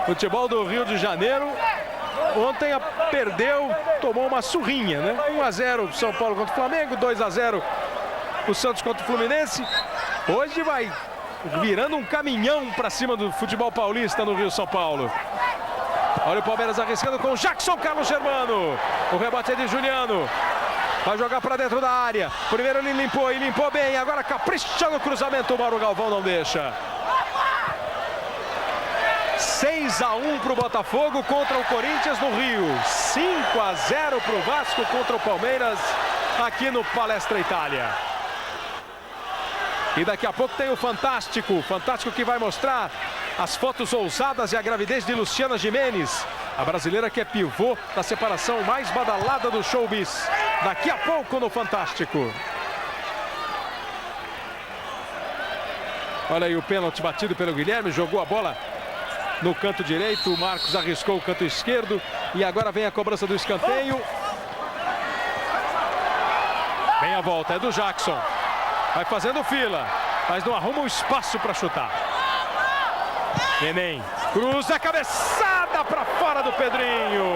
Futebol do Rio de Janeiro, ontem perdeu, tomou uma surrinha, né? 1-0 São Paulo contra o Flamengo, 2-0 o Santos contra o Fluminense. Hoje vai virando um caminhão para cima do futebol paulista no Rio São Paulo. Olha o Palmeiras arriscando com o Jackson Carlos Germano. O rebate é de Juliano. Vai jogar para dentro da área. Primeiro ele limpou e limpou bem. Agora capricha no cruzamento. O Mauro Galvão não deixa. 6-1 para o Botafogo contra o Corinthians no Rio. 5-0 para o Vasco contra o Palmeiras aqui no Palestra Itália. E daqui a pouco tem o Fantástico. Fantástico que vai mostrar as fotos ousadas e a gravidez de Luciana Gimenez. A brasileira que é pivô da separação mais badalada do showbiz. Daqui a pouco no Fantástico. Olha aí o pênalti batido pelo Guilherme. Jogou a bola no canto direito. O Marcos arriscou o canto esquerdo. E agora vem a cobrança do escanteio. Vem a volta, é do Jackson. Vai fazendo fila, mas não arruma um espaço para chutar. Neném cruza a cabeçada para fora do Pedrinho.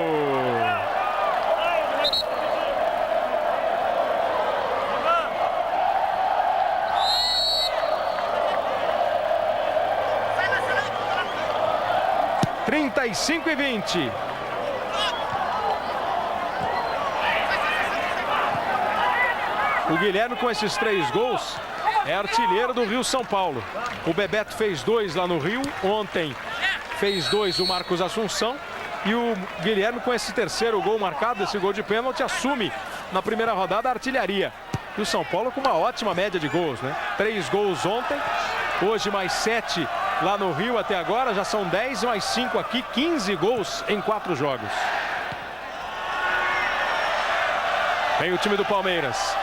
– 35-20. O Guilherme com esses 3 gols é artilheiro do Rio São Paulo. O Bebeto fez 2 lá no Rio. Ontem fez 2 o Marcos Assunção. E o Guilherme com esse terceiro gol marcado, esse gol de pênalti, assume na primeira rodada a artilharia. E o São Paulo com uma ótima média de gols, né? 3 gols ontem, hoje mais 7 lá no Rio até agora. Já são 10 mais 5 aqui, 15 gols em 4 jogos. Vem o time do Palmeiras.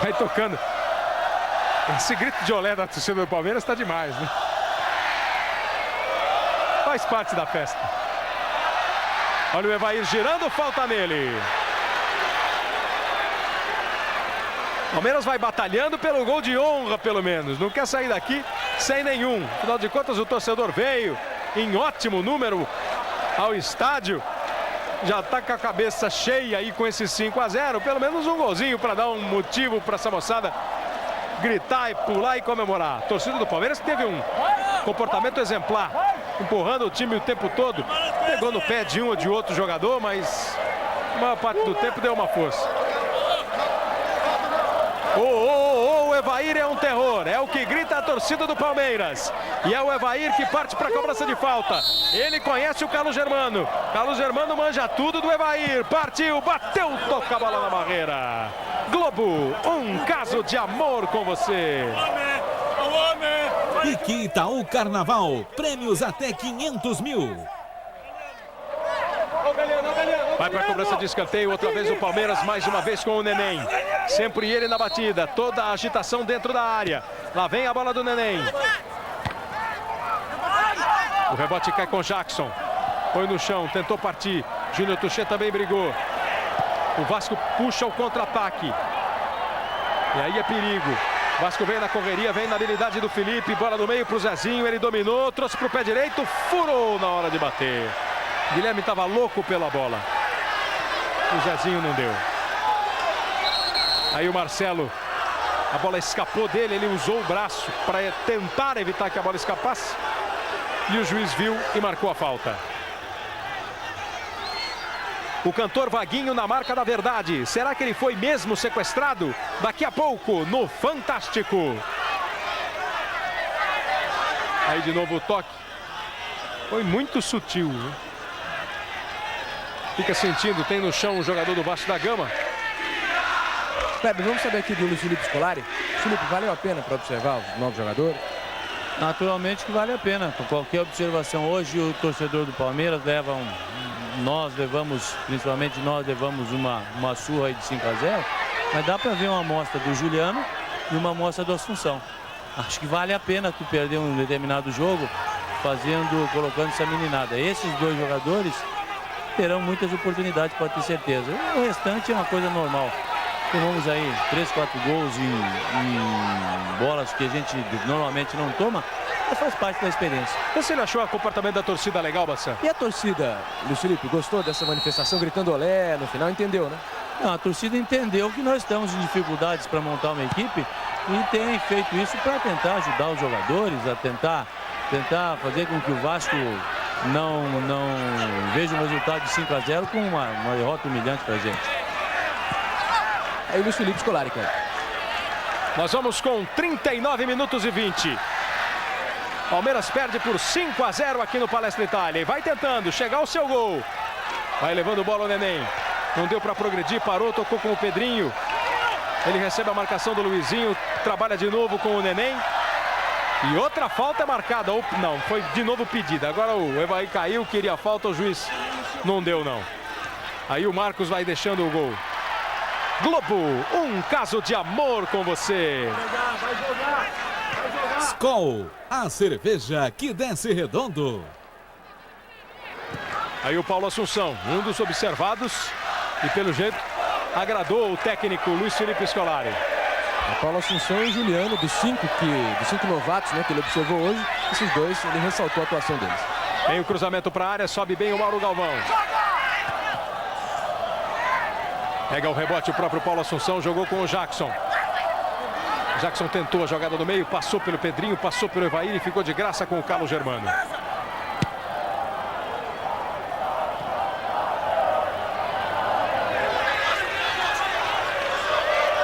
Vai tocando. Esse grito de olé da torcida do Palmeiras está demais, né? Faz parte da festa. Olha o Evair girando, falta nele. Palmeiras vai batalhando pelo gol de honra, pelo menos. Não quer sair daqui sem nenhum. Afinal de contas, o torcedor veio em ótimo número ao estádio. Já está com a cabeça cheia aí com esse 5-0. Pelo menos um golzinho para dar um motivo para essa moçada gritar e pular e comemorar. A torcida do Palmeiras teve um comportamento exemplar, empurrando o time o tempo todo. Pegou no pé de um ou de outro jogador, mas a maior parte do tempo deu uma força. O Evair é um terror, é o que grita a torcida do Palmeiras. E é o Evair que parte para a cobrança de falta. Ele conhece o Carlos Germano. Carlos Germano manja tudo do Evair. Partiu, bateu, toca a bola na barreira. Globo, um caso de amor com você. Pique Itaú Carnaval, prêmios até 500 mil. Vai para a cobrança de escanteio, outra vez o Palmeiras, mais uma vez com o Neném. Sempre ele na batida, toda a agitação dentro da área. Lá vem a bola do Neném. O rebote cai com Jackson. Põe no chão, tentou partir. Júnior Touché também brigou. O Vasco puxa o contra-ataque. E aí é perigo. O Vasco vem na correria, vem na habilidade do Felipe. Bola no meio para o Zezinho, ele dominou, trouxe para o pé direito, furou na hora de bater. Guilherme estava louco pela bola. O Zezinho não deu. Aí o Marcelo, a bola escapou dele, ele usou o braço para tentar evitar que a bola escapasse. E o juiz viu e marcou a falta. O cantor Vaguinho na marca da verdade. Será que ele foi mesmo sequestrado? Daqui a pouco, no Fantástico. Aí de novo o toque. Foi muito sutil, né? Fica sentindo, tem no chão o jogador do Vasco da Gama. Kleber, vamos saber aqui do Luiz Felipe Scolari. Felipe, valeu a pena para observar os novos jogadores? Naturalmente que vale a pena. Com qualquer observação, hoje o torcedor do Palmeiras leva principalmente nós levamos uma surra aí de 5-0, mas dá para ver uma amostra do Juliano e uma amostra do Assunção. Acho que vale a pena tu perder um determinado jogo colocando essa meninada. Esses dois jogadores terão muitas oportunidades, pode ter certeza. O restante é uma coisa normal. Tomamos aí 3, 4 gols em bolas que a gente normalmente não toma, mas faz parte da experiência. Você achou o comportamento da torcida legal, Bassan? E a torcida, Luiz Felipe, gostou dessa manifestação gritando olé no final? Entendeu, né? Não, a torcida entendeu que nós estamos em dificuldades para montar uma equipe e tem feito isso para tentar ajudar os jogadores, a tentar fazer com que o Vasco não veja um resultado de 5-0 com uma derrota humilhante para a gente. Aí o Luiz Felipe Scolari, cara. Nós vamos com 39 minutos e 20. Palmeiras perde por 5-0 aqui no Palestra Itália. E vai tentando chegar ao seu gol. Vai levando bola o Neném. Não deu para progredir, parou, tocou com o Pedrinho. Ele recebe a marcação do Luizinho. Trabalha de novo com o Neném. E outra falta é marcada. Não, foi de novo pedida. Agora o Evaí caiu, queria falta, o juiz não deu não. Aí o Marcos vai deixando o gol. Globo, um caso de amor com você. Vai jogar. Skol, a cerveja que desce redondo. Aí o Paulo Assunção, um dos observados e pelo jeito agradou o técnico Luiz Felipe Scolari. O Paulo Assunção e o Juliano, dos cinco novatos, né, que ele observou hoje, esses dois, ele ressaltou a atuação deles. Tem o cruzamento para a área, sobe bem o Mauro Galvão. Pega o rebote o próprio Paulo Assunção, jogou com o Jackson. Jackson tentou a jogada no meio, passou pelo Pedrinho, passou pelo Evaí e ficou de graça com o Carlos Germano.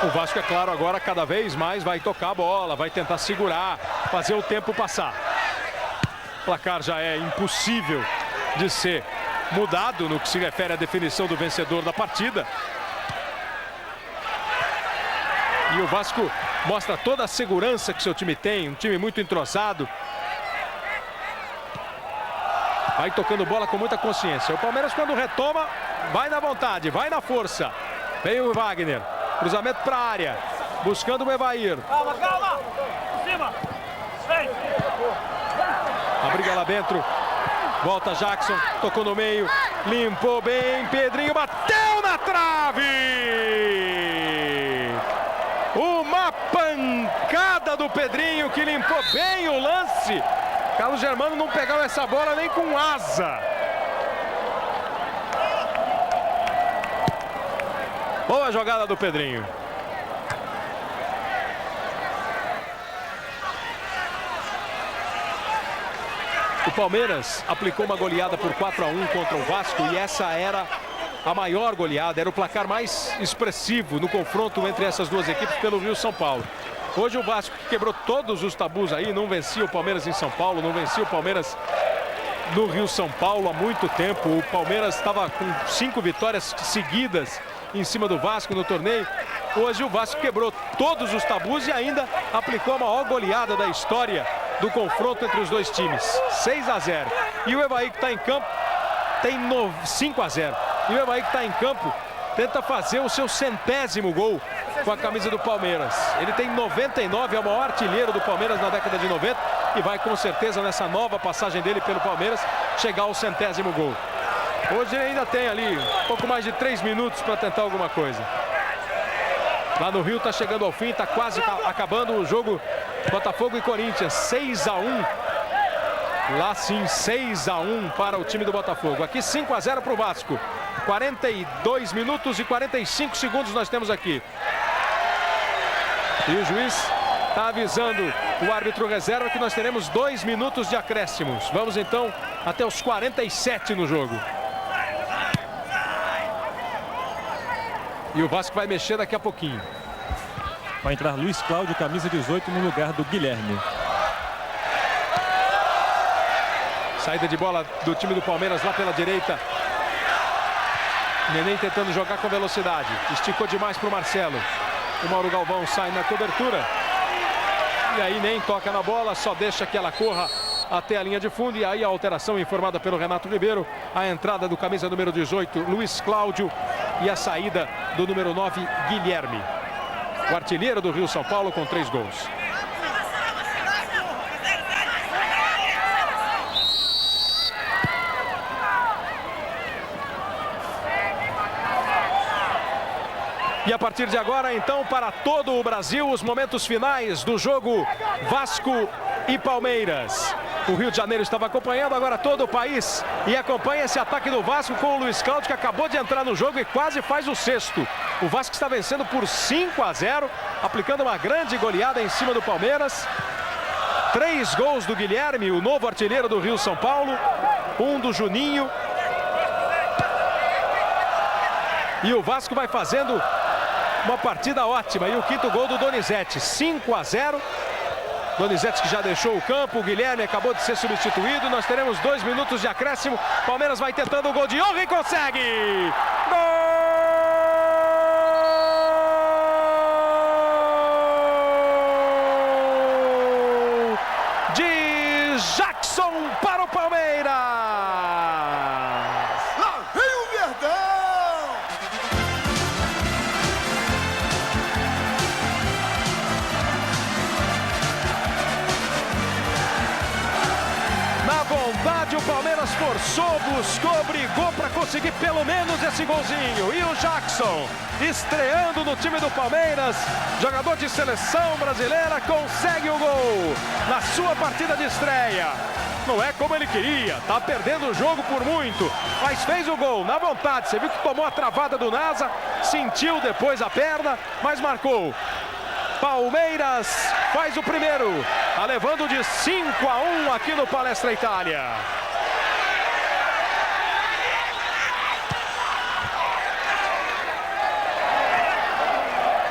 O Vasco, é claro, agora cada vez mais vai tocar a bola, vai tentar segurar, fazer o tempo passar. O placar já é impossível de ser mudado no que se refere à definição do vencedor da partida. E o Vasco mostra toda a segurança que seu time tem, um time muito entrosado. Vai tocando bola com muita consciência. O Palmeiras, quando retoma, vai na vontade, vai na força. Vem o Wagner, cruzamento para a área, buscando o Evair. Calma, calma! Por cima! Vem! A briga lá dentro. Volta Jackson, tocou no meio, limpou bem, Pedrinho bateu na trave! Uma pancada do Pedrinho que limpou bem o lance. Carlos Germano não pegava essa bola nem com asa. Boa jogada do Pedrinho. O Palmeiras aplicou uma goleada por 4-1 contra o Vasco e essa era a maior goleada, era o placar mais expressivo no confronto entre essas duas equipes pelo Rio São Paulo. Hoje o Vasco quebrou todos os tabus aí, não vencia o Palmeiras em São Paulo, não vencia o Palmeiras no Rio São Paulo há muito tempo. O Palmeiras estava com 5 vitórias seguidas em cima do Vasco no torneio. Hoje o Vasco quebrou todos os tabus e ainda aplicou a maior goleada da história do confronto entre os dois times, 6-0. E o Evaí, que está em campo, tem 5-0. E o Evaí, que está em campo, tenta fazer o seu 100º gol com a camisa do Palmeiras. Ele tem 99, é o maior artilheiro do Palmeiras na década de 90 e vai com certeza nessa nova passagem dele pelo Palmeiras chegar ao 100º gol. Hoje ele ainda tem ali pouco mais de 3 minutos para tentar alguma coisa. Lá no Rio está chegando ao fim, está quase acabando o jogo Botafogo e Corinthians, 6-1. Lá sim, 6-1 para o time do Botafogo. Aqui 5-0 para o Vasco. 42 minutos e 45 segundos nós temos aqui. E o juiz está avisando o árbitro reserva que nós teremos 2 minutos de acréscimos. Vamos então até os 47 no jogo. E o Vasco vai mexer daqui a pouquinho. Vai entrar Luiz Cláudio, camisa 18, no lugar do Guilherme. Saída de bola do time do Palmeiras lá pela direita. Neném tentando jogar com velocidade. Esticou demais para o Marcelo. O Mauro Galvão sai na cobertura. E aí nem toca na bola, só deixa que ela corra até a linha de fundo. E aí a alteração informada pelo Renato Ribeiro. A entrada do camisa número 18, Luiz Cláudio. E a saída do número 9, Guilherme. O artilheiro do Rio São Paulo com 3 gols. E a partir de agora, então, para todo o Brasil, os momentos finais do jogo Vasco e Palmeiras. O Rio de Janeiro estava acompanhando, agora todo o país. E acompanha esse ataque do Vasco com o Luiz Cláudio, que acabou de entrar no jogo e quase faz o 6º. O Vasco está vencendo por 5-0, aplicando uma grande goleada em cima do Palmeiras. 3 gols do Guilherme, o novo artilheiro do Rio São Paulo. 1 do Juninho. E o Vasco vai fazendo uma partida ótima. E o 5º gol do Donizete, 5-0. Donizete que já deixou o campo, o Guilherme acabou de ser substituído. Nós teremos 2 minutos de acréscimo. Palmeiras vai tentando o gol de honra e consegue! Gol de Jackson para o Palmeiras! Lá vem o Verdão! O Palmeiras forçou, buscou, brigou para conseguir pelo menos esse golzinho. E o Jackson, estreando no time do Palmeiras, jogador de seleção brasileira, consegue o gol na sua partida de estreia. Não é como ele queria, tá perdendo o jogo por muito, mas fez o gol na vontade. Você viu que tomou a travada do Nasa, sentiu depois a perna, mas marcou. Palmeiras faz o primeiro, tá levando de 5-1 aqui no Palestra Itália.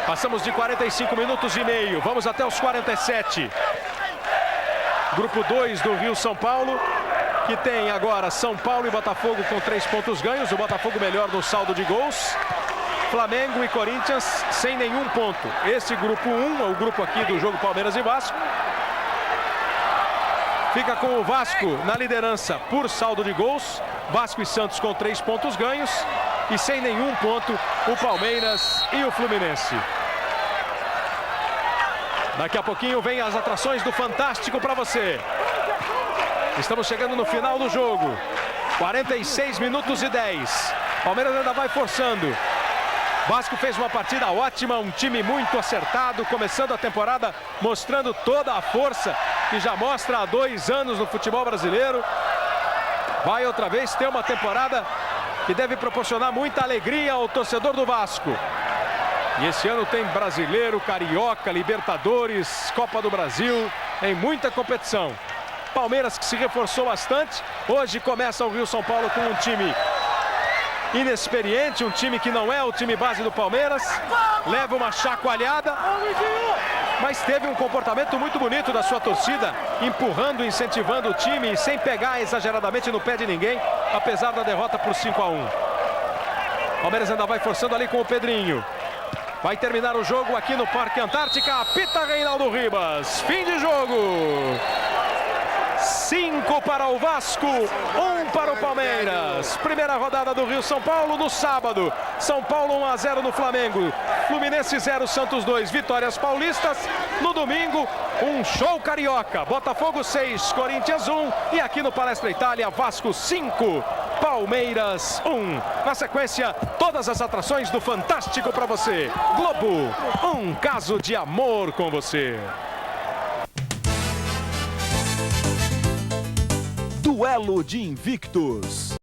Passamos de 45 minutos e meio, vamos até os 47. Grupo 2 do Rio São Paulo, que tem agora São Paulo e Botafogo com 3 pontos ganhos. O Botafogo melhor no saldo de gols. Flamengo e Corinthians sem nenhum ponto. Esse grupo 1 é o grupo aqui do jogo Palmeiras e Vasco. Fica com o Vasco na liderança por saldo de gols. Vasco e Santos com 3 pontos ganhos. E sem nenhum ponto o Palmeiras e o Fluminense. Daqui a pouquinho vem as atrações do Fantástico para você. Estamos chegando no final do jogo. 46 minutos e 10. Palmeiras ainda vai forçando. Vasco fez uma partida ótima, um time muito acertado, começando a temporada mostrando toda a força que já mostra há 2 anos no futebol brasileiro. Vai outra vez ter uma temporada que deve proporcionar muita alegria ao torcedor do Vasco. E esse ano tem Brasileiro, Carioca, Libertadores, Copa do Brasil, em muita competição. Palmeiras que se reforçou bastante. Hoje começa o Rio São Paulo com um time inexperiente, um time que não é o time base do Palmeiras. Leva uma chacoalhada, mas teve um comportamento muito bonito da sua torcida, empurrando, incentivando o time e sem pegar exageradamente no pé de ninguém, apesar da derrota por 5-1. Palmeiras ainda vai forçando ali com o Pedrinho. Vai terminar o jogo aqui no Parque Antártica. Apita Reinaldo Ribas. Fim de jogo. 5 para o Vasco, 1 para o Palmeiras. Primeira rodada do Rio-São Paulo no sábado. São Paulo 1-0 no Flamengo. Fluminense 0, Santos 2. Vitórias paulistas. No domingo, um show carioca. Botafogo 6, Corinthians 1. E aqui no Palestra Itália, Vasco 5, Palmeiras 1. Na sequência, todas as atrações do Fantástico para você. Globo, um caso de amor com você. Duelo de invictos.